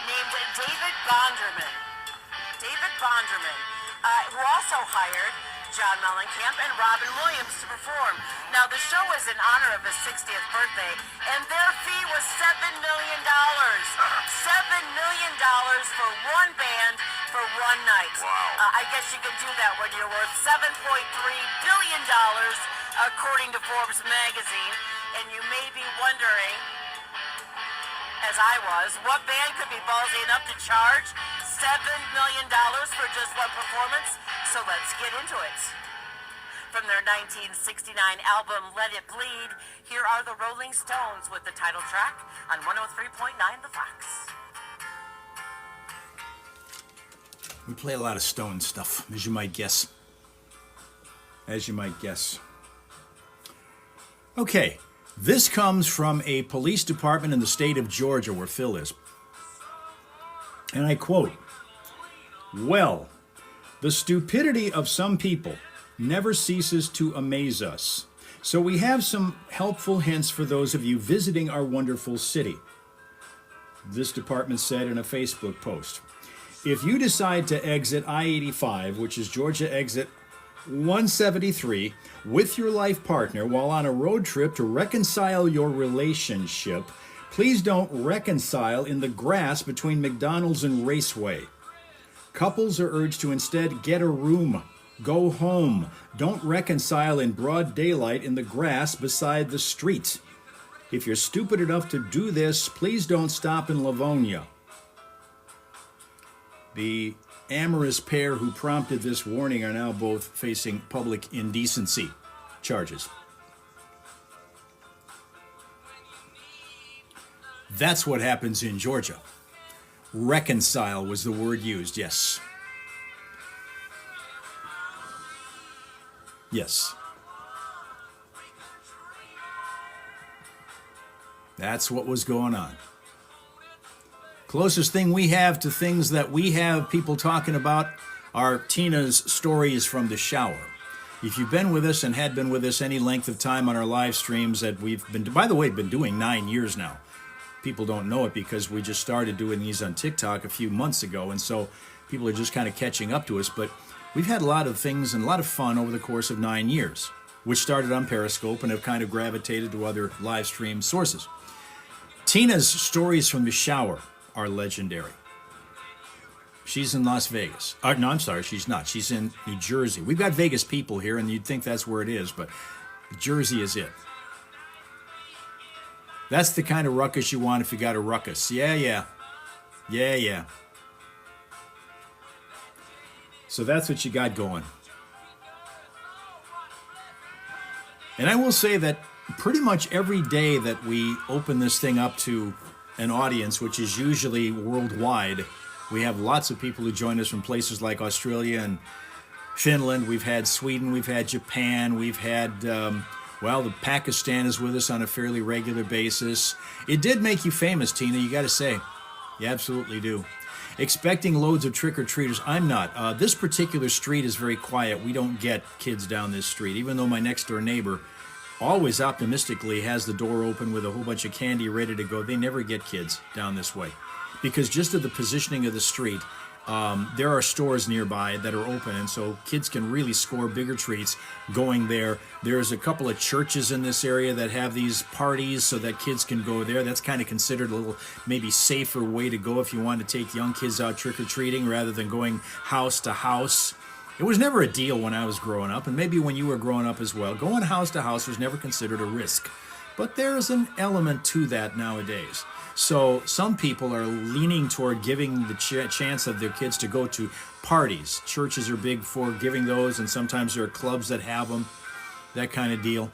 named David Bonderman. Who also hired John Mellencamp and Robin Williams to perform. Now, the show was in honor of his 60th birthday, and their fee was $7 million. $7 million for one band for one night. Wow. I guess you can do that when you're worth $7.3 billion, according to Forbes magazine. And you may be wondering, as I was, what band could be ballsy enough to charge $7 million for just one performance? So let's get into it. From their 1969 album, Let It Bleed, here are the Rolling Stones with the title track on 103.9 The Fox. We play a lot of Stone stuff, as you might guess. Okay, this comes from a police department in the state of Georgia, where Phil is. And I quote, "Well, the stupidity of some people never ceases to amaze us. So we have some helpful hints for those of you visiting our wonderful city." This department said in a Facebook post. If you decide to exit I-85, which is Georgia exit 173, with your life partner while on a road trip to reconcile your relationship, please don't reconcile in the grass between McDonald's and Raceway. Couples are urged to instead get a room, go home. Don't reconcile in broad daylight in the grass beside the street. If you're stupid enough to do this, please don't stop in Livonia. The amorous pair who prompted this warning are now both facing public indecency charges. That's what happens in Georgia. Reconcile was the word used, yes. Yes. That's what was going on. Closest thing we have to things that we have people talking about are Tina's stories from the shower. If you've been with us and had been with us any length of time on our live streams that we've been, by the way, been doing 9 years now. People don't know it because we just started doing these on TikTok a few months ago, and so people are just kind of catching up to us. But we've had a lot of things and a lot of fun over the course of 9 years, which started on Periscope and have kind of gravitated to other live stream sources. Tina's stories from the shower are legendary. She's in Las Vegas. No, I'm sorry, she's not. She's in New Jersey. We've got Vegas people here, and you'd think that's where it is, but Jersey is it. That's the kind of ruckus you want if you got a ruckus. Yeah. So that's what you got going. And I will say that pretty much every day that we open this thing up to an audience, which is usually worldwide, we have lots of people who join us from places like Australia and Finland. We've had Sweden, we've had Japan, we've had, the Pakistan is with us on a fairly regular basis. It did make you famous, Tina, you got to say. You absolutely do. Expecting loads of trick-or-treaters. I'm not. This particular street is very quiet. We don't get kids down this street, even though my next-door neighbor always optimistically has the door open with a whole bunch of candy ready to go. They never get kids down this way. Because just of the positioning of the street, there are stores nearby that are open, and so kids can really score bigger treats going there. There's a couple of churches in this area that have these parties so that kids can go there. That's kind of considered a little maybe safer way to go if you want to take young kids out trick-or-treating rather than going house to house. It was never a deal when I was growing up, and maybe when you were growing up as well. Going house to house was never considered a risk. But there's an element to that nowadays. So some people are leaning toward giving the chance of their kids to go to parties. Churches are big for giving those, and sometimes there are clubs that have them, that kind of deal.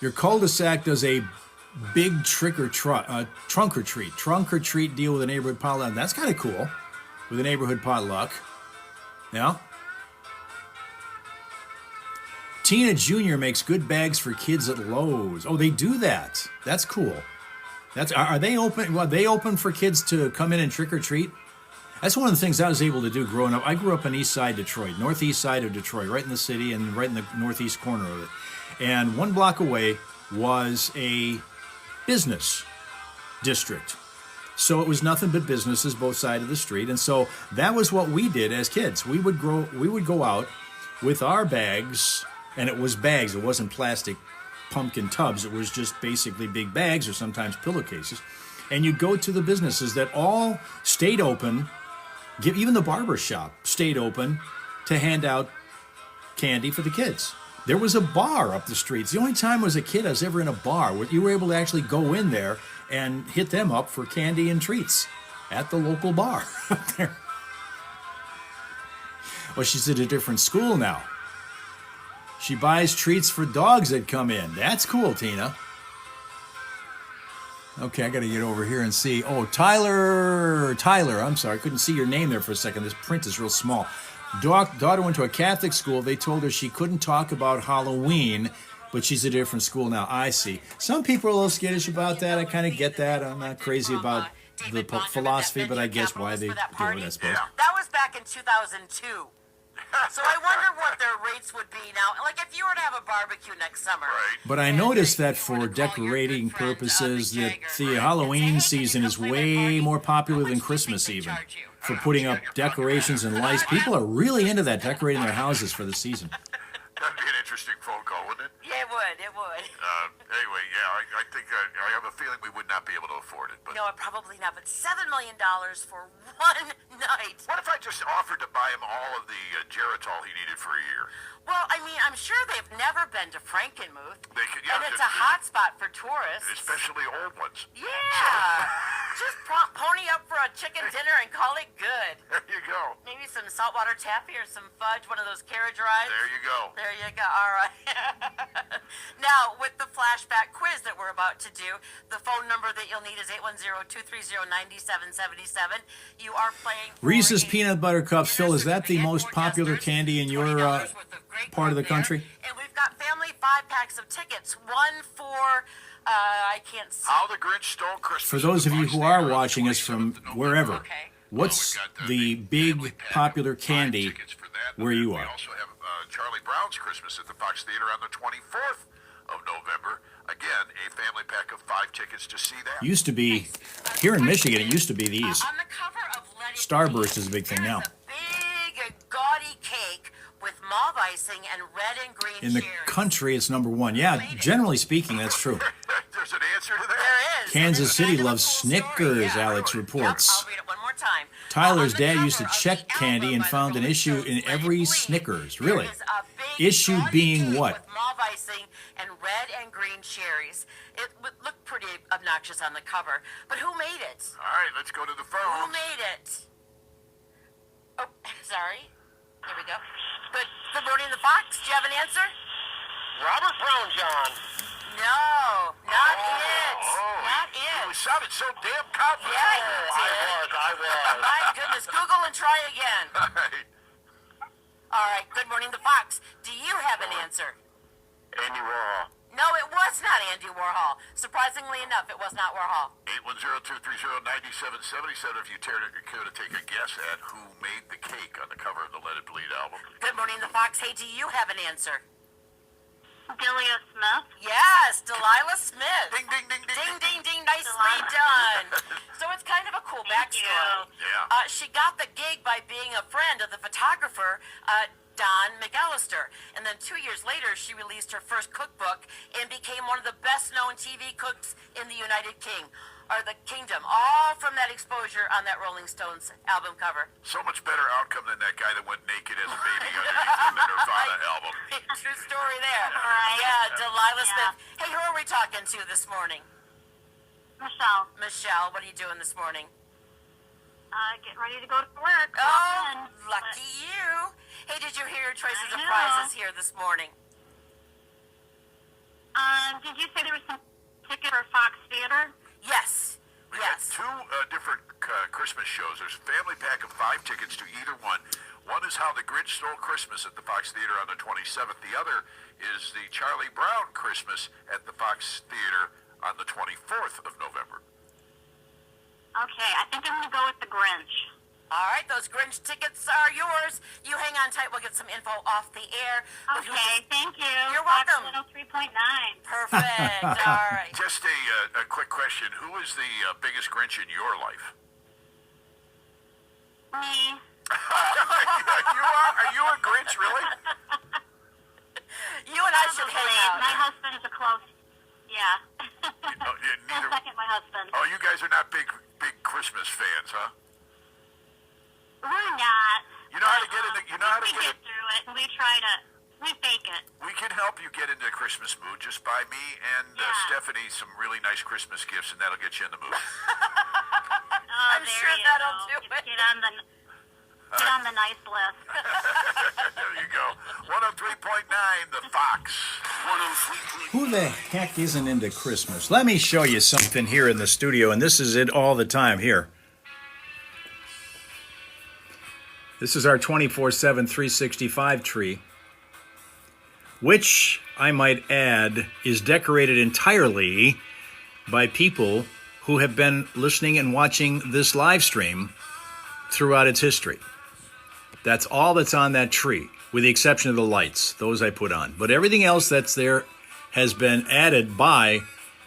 Your cul-de-sac does a big trunk or treat deal with a neighborhood potluck. That's kind of cool, with a neighborhood potluck. Yeah. Tina Jr. makes good bags for kids at Lowe's. Oh, they do that. That's cool. Are they open? Well, they open for kids to come in and trick or treat? That's one of the things I was able to do growing up. I grew up in East Side Detroit, northeast side of Detroit, right in the city and right in the northeast corner of it. And 1 block away was a business district. So it was nothing but businesses both sides of the street. And so that was what we did as kids. We would go out with our bags. And it was bags. It wasn't plastic pumpkin tubs. It was just basically big bags or sometimes pillowcases. And you'd go to the businesses that all stayed open. Even the barber shop stayed open to hand out candy for the kids. There was a bar up the street. It's the only time as a kid I was ever in a bar where you were able to actually go in there and hit them up for candy and treats at the local bar up there. Well, she's at a different school now. She buys treats for dogs that come in. That's cool, Tina. Okay, I got to get over here and see. Oh, Tyler, I'm sorry. I couldn't see your name there for a second. This print is real small. Daughter went to a Catholic school. They told her she couldn't talk about Halloween, but she's at a different school now. I see. Some people are a little skittish about that. I kind of get that. I'm not crazy about the philosophy, but I guess why they do it, I suppose. That was back in 2002. So I wonder what their rates would be now. Like if you were to have a barbecue next summer. Right. But I noticed that for decorating purposes, that the Halloween season is way more popular than Christmas even. For putting up decorations and lights. People are really into that, decorating their houses for the season. That'd be an interesting phone call, wouldn't it? Yeah, it would. It would. Anyway, yeah, I think I have a feeling we would not be able to afford it. But no, probably not. But $7 million for one night. What if I just offered to buy him all of the Geritol he needed for a year? Well, I mean, I'm sure they've never been to Frankenmuth. They could, yeah, and it's a hot spot for tourists. Especially old ones. Yeah. Just pony up for a chicken dinner and call it good. There you go. Maybe some saltwater taffy or some fudge, one of those carriage rides. There you go. There you go. All right. Now, with the flashback quiz that we're about to do, the phone number that you'll need is 810-230-9777. You are playing Reese's Peanut Butter Cups. Phil, is that the most popular candy in your part of the country? And we've got family 5-packs of tickets. One for, I can't see. How the Grinch Stole Christmas. For those of you who are watching us from wherever, what's the big popular candy where you are? We also have Charlie Brown's Christmas at the Fox Theater on the 24th of November. Again, a family pack of 5 tickets to see that. Used to be, here in Michigan, it used to be these. On the cover of Let It Starburst is a big thing now. There's a big, gaudy cake with mauve icing and red and green In the country, it's number 1. Yeah, generally speaking, that's true. There's an answer to that? There is. Kansas City loves Snickers, Alex reports. I'll read it one more time. Tyler's dad used to check candy and found an issue in every Snickers. Really? Issue being what? With mauve icing and red and green cherries. It would look pretty obnoxious on the cover. But who made it? All right, let's go to the phone. Who made it? Oh, sorry. Here we go. Good morning, the Fox. Do you have an answer? Robert Brown, John. No, not it. Not You it. sounded so damn confident. Yeah, you did. I was. My goodness, Google and try again. All right. All right, good morning, the Fox. Do you have an answer? Andy Warhol. No, it was not Andy Warhol. Surprisingly enough, it was not Warhol. 810-230-9777 if you care to take a guess at who made the cake on the cover of the Let It Bleed album. Good morning, the Fox. Hey, do you have an answer? Delia Smith. Yes, Delilah Smith. Ding, ding, ding, ding. Ding, ding, ding. Nicely Delilah. done. So it's kind of a cool Thank backstory. you. Yeah. She got the gig by being a friend of the photographer, Don McAllister. And then 2 years later, she released her first cookbook and became one of the best-known TV cooks in the United Kingdom. All from that exposure on that Rolling Stones album cover. So much better outcome than that guy that went naked as a baby underneath the Nirvana album. True story there. Right. Yeah, Delilah Yeah. Smith. Hey, who are we talking to this morning? Michelle. Michelle, what are you doing this morning? Getting ready to go to work. Oh, lucky you. Hey, did you hear your choices I of know. prizes here this morning? Did you say there was some ticket for Fox Theater? Yes. We Yes. got two different Christmas shows. There's a family pack of 5 tickets to either one. One is How the Grinch Stole Christmas at the Fox Theater on the 27th. The other is the Charlie Brown Christmas at the Fox Theater on the 24th of November. Okay, I think I'm going to go with the Grinch. All right, those Grinch tickets are yours. You hang on tight. We'll get some info off the air. But who Okay, thank you. You're Fox welcome. 103.9. Perfect. All right. Just a quick question. Who is the biggest Grinch in your life? Me. Are you a Grinch, really? You and I should hang Probably. out. My husband is a close. Yeah. Oh, yeah, neither. Second, my husband. Oh, you guys are not big Christmas fans, huh? We're not. You know how to get into. You know how to we get. get through it, and we try to. We fake it. We can help you get into the Christmas mood. Just buy me and Yeah. Stephanie some really nice Christmas gifts, and that'll get you in the mood. Oh, I'm there sure you that'll go. do it. Get on the nice list. There you go. 103.9, The Fox. 103.9. Who the heck isn't into Christmas? Let me show you something here in the studio, and this is it all the time here. This is our 24/7 365 tree, which I might add is decorated entirely by people who have been listening and watching this live stream throughout its history. That's all that's on that tree, with the exception of the lights. Those I put on. But everything else that's there has been added by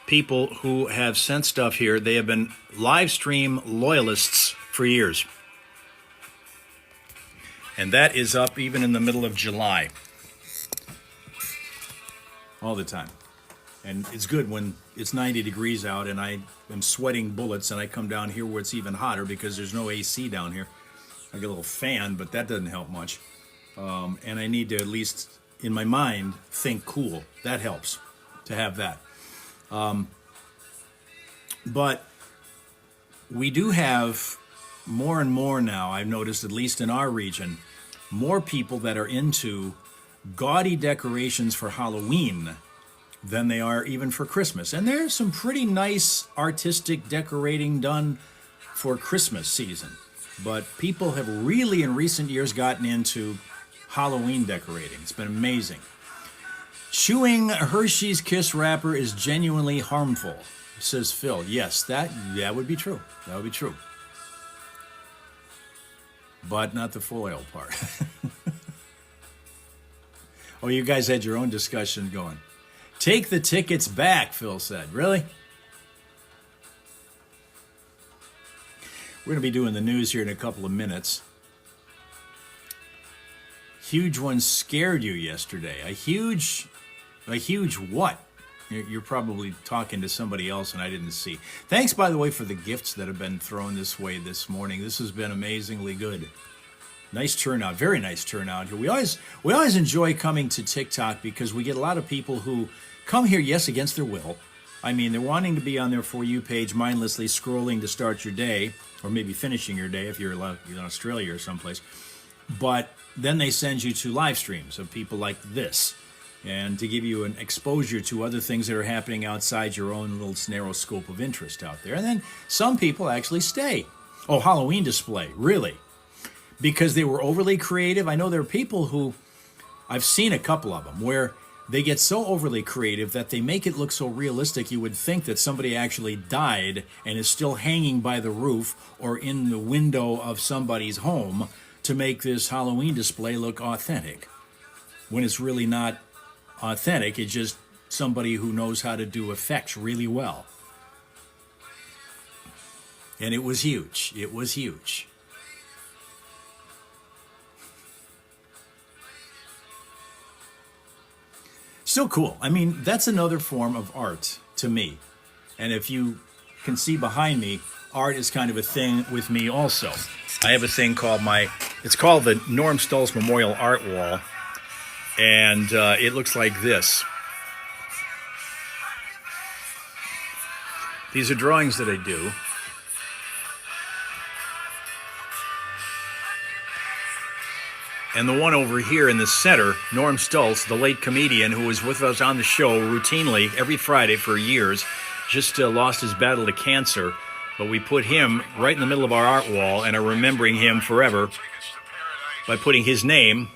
people who have sent stuff here. They have been live stream loyalists for years. And that is up even in the middle of July. All the time. And it's good when it's 90 degrees out and I am sweating bullets and I come down here where it's even hotter because there's no AC down here. I get a little fan, but that doesn't help much. And I need to at least, in my mind, think cool. That helps to have that. But we do have more and more now, I've noticed, at least in our region, more people that are into gaudy decorations for Halloween than they are even for Christmas. And there's some pretty nice artistic decorating done for Christmas season. But people have really in recent years gotten into Halloween decorating. It's been amazing. Chewing Hershey's Kiss wrapper is genuinely harmful, says Phil. Yes, that would be true. That would be true. But not the full oil part. Oh, you guys had your own discussion going. Take the tickets back, Phil said. Really? We're going to be doing the news here in a couple of minutes. Huge one scared you yesterday. A huge what? You're probably talking to somebody else and I didn't see. Thanks, by the way, for the gifts that have been thrown this way this morning. This has been amazingly good. Nice turnout, very nice turnout here. We always enjoy coming to TikTok because we get a lot of people who come here, yes, against their will. I mean, they're wanting to be on their For You page, mindlessly scrolling to start your day, or maybe finishing your day if you're in Australia or someplace. But then they send you to live streams of people like this. and to give you an exposure to other things that are happening outside your own little narrow scope of interest out there. And then some people actually stay. Oh, Halloween display, really? Because they were overly creative. I know there are people who, I've seen a couple of them, where they get so overly creative that they make it look so realistic you would think that somebody actually died and is still hanging by the roof or in the window of somebody's home to make this Halloween display look authentic. When it's really not authentic, it's just somebody who knows how to do effects really well. And it was huge. It was huge. Still cool. I mean, that's another form of art to me. And if you can see behind me, art is kind of a thing with me also. I have a thing called it's called the Norm Stoltz Memorial Art Wall. And it looks like this. These are drawings that I do. And the one over here in the center, Norm Stoltz, the late comedian who was with us on the show routinely every Friday for years, just lost his battle to cancer. But we put him right in the middle of our art wall and are remembering him forever by putting his name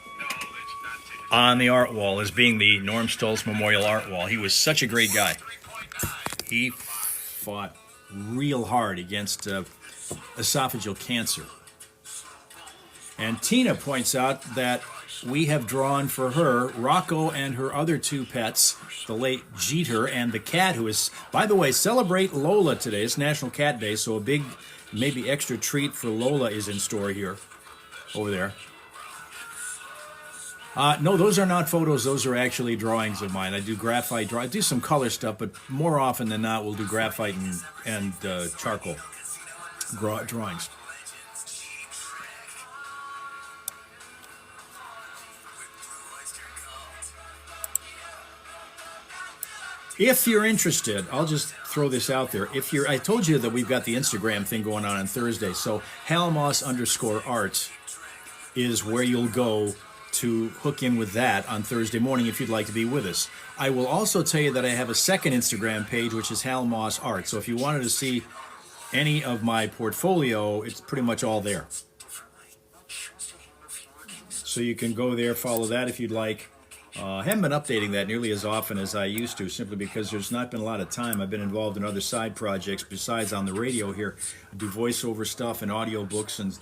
on the art wall as being the Norm Stoltz Memorial Art Wall. He was such a great guy. He fought real hard against esophageal cancer. And Tina points out that we have drawn for her Rocco and her other two pets, the late Jeter and the cat, who is, by the way, celebrate Lola today. It's National Cat Day, so a big, maybe extra treat for Lola is in store here, over there. No, those are not photos. Those are actually drawings of mine. I do graphite I do some color stuff, but more often than not, we'll do graphite and charcoal drawings. If you're interested, I'll just throw this out there. I told you that we've got the Instagram thing going on Thursday. So Halmoss_art is where you'll go to hook in with that on Thursday morning if you'd like to be with us. I will also tell you that I have a second Instagram page, which is Halmoss Art. So if you wanted to see any of my portfolio, it's pretty much all there. So you can go there, follow that if you'd like. I haven't been updating that nearly as often as I used to, simply because there's not been a lot of time. I've been involved in other side projects besides on the radio here. I do voiceover stuff and audio books and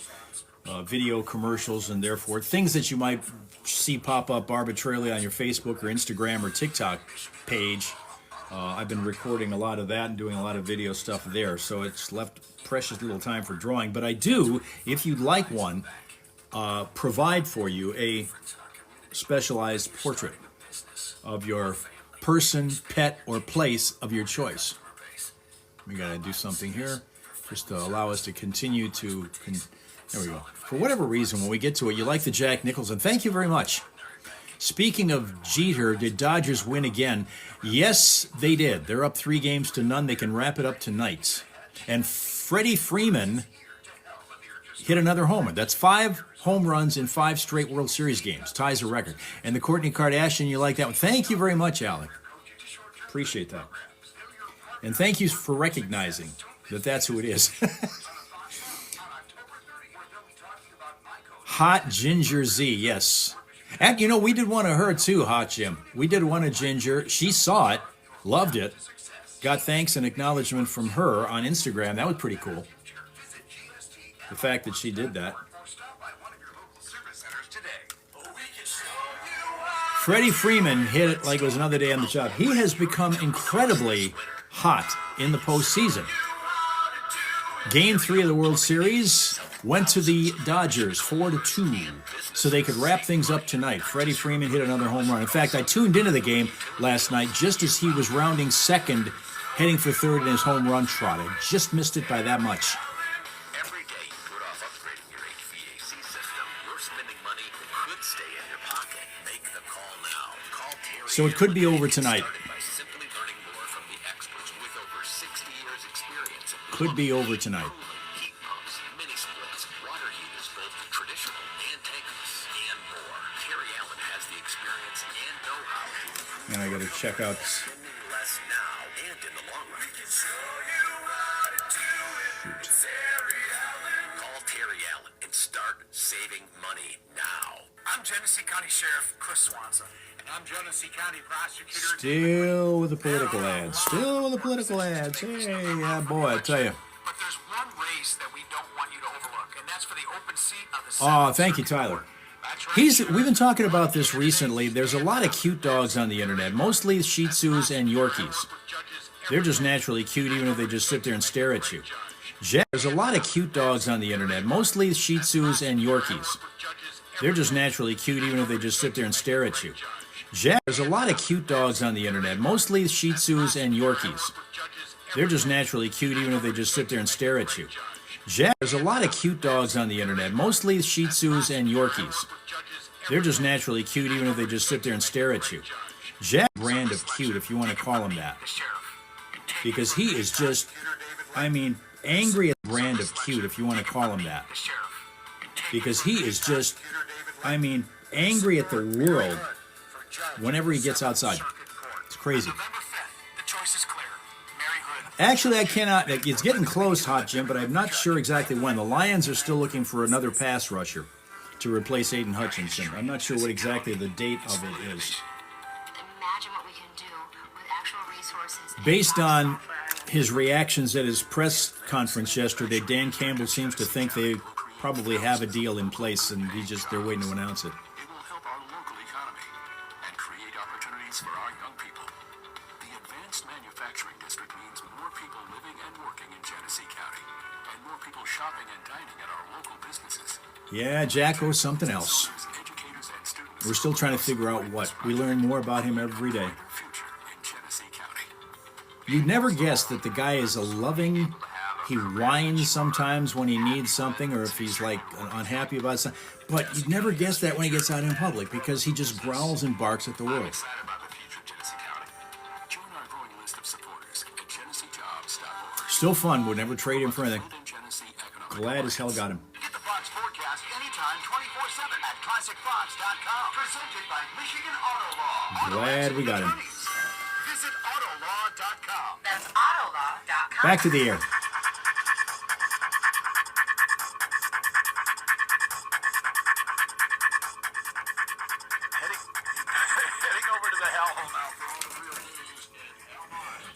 video commercials, and therefore things that you might see pop up arbitrarily on your Facebook or Instagram or TikTok page. I've been recording a lot of that and doing a lot of video stuff there, so it's left precious little time for drawing. But I do, if you'd like one, provide for you a specialized portrait of your person, pet, or place of your choice. We gotta do something here just to allow us to continue to there we go. For whatever reason, when we get to it, you like the Jack Nicholson. Thank you very much. Speaking of Jeter, did Dodgers win again? Yes, they did. They're up 3-0. They can wrap it up tonight. And Freddie Freeman hit another homer. That's 5 home runs in 5 straight World Series games. Ties a record. And the Kourtney Kardashian, you like that one? Thank you very much, Alec. Appreciate that. And thank you for recognizing that that's who it is. Hot Ginger Z, yes. And, we did one of her, too, Hot Jim. We did one of Ginger. She saw it, loved it, got thanks and acknowledgement from her on Instagram. That was pretty cool. The fact that she did that. Freddie Freeman hit it like it was another day on the job. He has become incredibly hot in the postseason. Game 3 of the World Series went to the Dodgers 4-2, so they could wrap things up tonight. Freddie Freeman hit another home run. In fact, I tuned into the game last night just as he was rounding second, heading for third in his home run trot. I just missed it by that much. Every day you put off upgrading your HVAC system, you're spending money that could stay in your pocket. Make the call now. Call Terry. So it could be over tonight. By simply learning more from the experts with over 60 years experience. Could be over tonight. Heat pumps, mini splits, water heaters, both traditional and tankless, and more. Terry Allen has the experience and know-how to And I got to check out. Less now and in the long run. Call Terry Allen and start saving money now. I'm Genesee County Sheriff Chris Swanson. And I'm Genesee County Prosecutor. Still with the political ads. Still with the political ads. Hey, yeah, boy, I tell you. But there's one race that we don't want you to overlook, and that's for the open seat of the Oh, thank you, Tyler. We've been talking about this recently. There's a lot of cute dogs on the internet, mostly Shih Tzus and Yorkies. They're just naturally cute, even if they just sit there and stare at you. There's a lot of cute dogs on the internet, mostly Shih Tzus and Yorkies. They're just naturally cute, even if they just sit there and stare at you. There's a lot of cute dogs on the internet, mostly Shih Tzus and Yorkies. They're just naturally cute, even if they just sit there and stare at you. There's a lot of cute dogs on the internet, mostly Shih Tzus and Yorkies. They're just naturally cute, even if they just sit there and stare at you. Brand of cute, if you want to call him that. Because he is just, angry at brand of cute, if you want to call him that. Because he is just, angry at the world whenever he gets outside. It's crazy. Actually, I cannot. It's getting close, Hot Jim, but I'm not sure exactly when. The Lions are still looking for another pass rusher to replace Aiden Hutchinson. I'm not sure what exactly the date of it is. Imagine what we can do with actual resources. Based on his reactions at his press conference yesterday, Dan Campbell seems to think they probably have a deal in place, and they're waiting to announce it. It will help our local economy and create opportunities for our young people. The Advanced Manufacturing District means more people living and working in Genesee County, and more people shopping and dining at our local businesses. Yeah, Jacko's something else. We're still trying to figure out what. We learn more about him every day. You'd never guess that the guy is he whines sometimes when he needs something, or if he's unhappy about something. But you'd never guess that when he gets out in public, because he just growls and barks at the world. Still fun. Would never trade him for anything. Glad as hell got him. Get the Fox forecast anytime, 24/7 at ClassicFox.com. Presented by Michigan Auto Law. Glad we got him. Visit Autolaw.com. That's Autolaw.com. Back to the air. Heading over to the hellhole now for all the real news.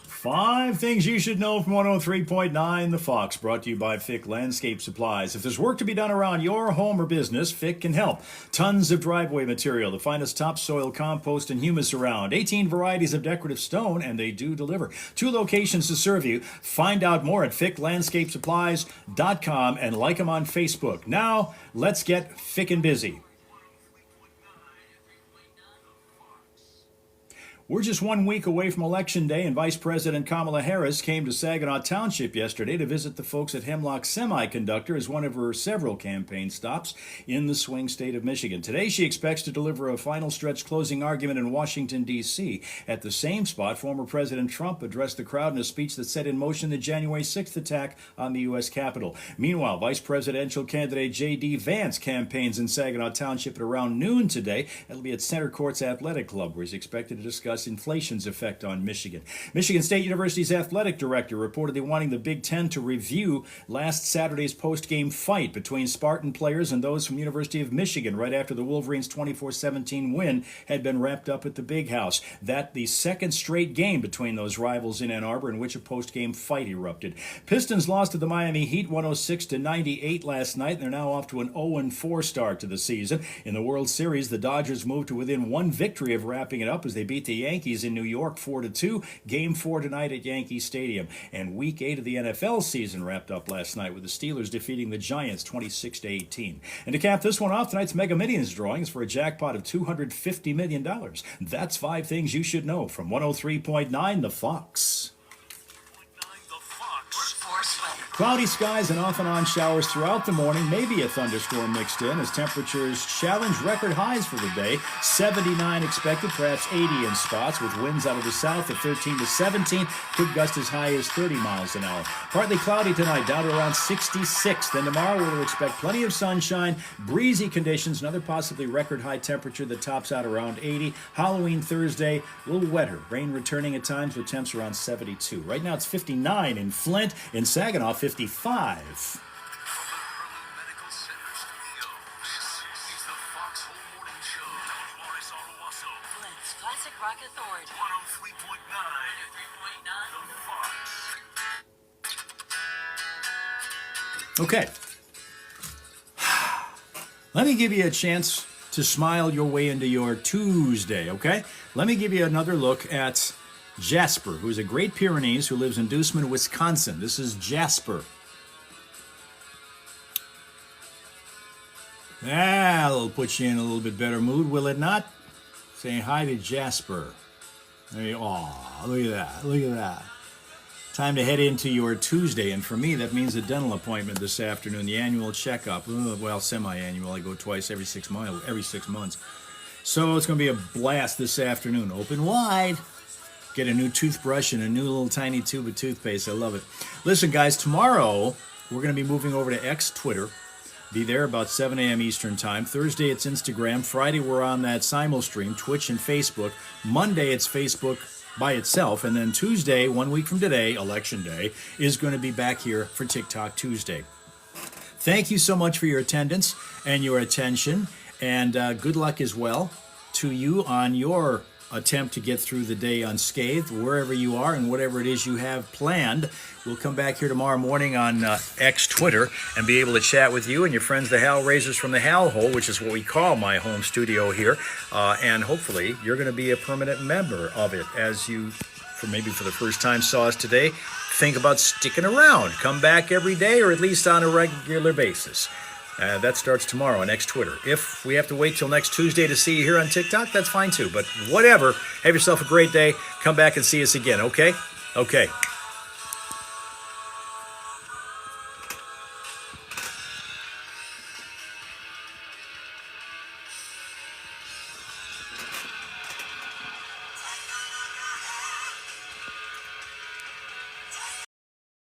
5 things you should know from 103.9 The Fox, brought to you by Fick Landscape Supplies. If there's work to be done around your home or business, Fick can help. Tons of driveway material, the finest topsoil, compost, and humus around. 18 varieties of decorative stone, and they do deliver. 2 locations to serve you. Find out more at ficklandscapesupplies.com and like them on Facebook. Now, let's get fickin' busy. We're just 1 week away from Election Day, and Vice President Kamala Harris came to Saginaw Township yesterday to visit the folks at Hemlock Semiconductor as one of her several campaign stops in the swing state of Michigan. Today, she expects to deliver a final stretch closing argument in Washington, D.C. At the same spot, former President Trump addressed the crowd in a speech that set in motion the January 6th attack on the U.S. Capitol. Meanwhile, Vice Presidential candidate J.D. Vance campaigns in Saginaw Township at around noon today. It'll be at Center Courts Athletic Club, where he's expected to discuss inflation's effect on Michigan. Michigan State University's athletic director reportedly wanting the Big Ten to review last Saturday's post-game fight between Spartan players and those from University of Michigan right after the Wolverines' 24-17 win had been wrapped up at the Big House. That the second straight game between those rivals in Ann Arbor in which a post-game fight erupted. Pistons lost to the Miami Heat 106-98 last night, and they're now off to an 0-4 start to the season. In the World Series, the Dodgers moved to within 1 victory of wrapping it up as they beat the Yankees in New York 4-2. Game 4 tonight at Yankee Stadium. And Week 8 of the NFL season wrapped up last night with the Steelers defeating the Giants 26-18. And to cap this one off, tonight's Mega Millions drawing is for a jackpot of $250 million. That's 5 things you should know from 103.9 The Fox. The Fox. Workforce Weather. Cloudy skies and off and on showers throughout the morning, maybe a thunderstorm mixed in as temperatures challenge record highs for the day. 79 expected, perhaps 80 in spots, with winds out of the south at 13 to 17, could gust as high as 30 miles an hour. Partly cloudy tonight, down to around 66. Then tomorrow we'll expect plenty of sunshine, breezy conditions, another possibly record high temperature that tops out around 80. Halloween Thursday, a little wetter, rain returning at times with temps around 72. Right now it's 59 in Flint, in Saginaw 55. Medical Center Studio. This is the Fox Home Morning Show. Morris Ottawasso. Flint's Classic Rock Authority. 103.9. 103.9. The Fox. Okay. Let me give you a chance to smile your way into your Tuesday, okay? Let me give you another look at Jasper, who's a Great Pyrenees who lives in Dooceman, Wisconsin. This is Jasper. That'll put you in a little bit better mood, will it not? Saying hi to Jasper. Aw, look at that, look at that. Time to head into your Tuesday, and for me, that means a dental appointment this afternoon, the annual checkup. Well, semi-annual. I go twice every 6 months. So it's going to be a blast this afternoon. Open wide. Get a new toothbrush and a new little tiny tube of toothpaste. I love it. Listen, guys, tomorrow we're going to be moving over to X Twitter. Be there about 7 a.m. Eastern Time. Thursday, it's Instagram. Friday, we're on that simul stream, Twitch and Facebook. Monday, it's Facebook by itself. And then Tuesday, 1 week from today, Election Day, is going to be back here for TikTok Tuesday. Thank you so much for your attendance and your attention. And good luck as well to you on your attempt to get through the day unscathed, wherever you are and whatever it is you have planned. We'll come back here tomorrow morning on X Twitter and be able to chat with you and your friends, the Hal Raisers from the Hal Hole, which is what we call my home studio here. And hopefully you're going to be a permanent member of it as you, for the first time, saw us today. Think about sticking around. Come back every day or at least on a regular basis. That starts tomorrow on X Twitter. If we have to wait till next Tuesday to see you here on TikTok, that's fine too. But whatever, have yourself a great day. Come back and see us again, okay? Okay.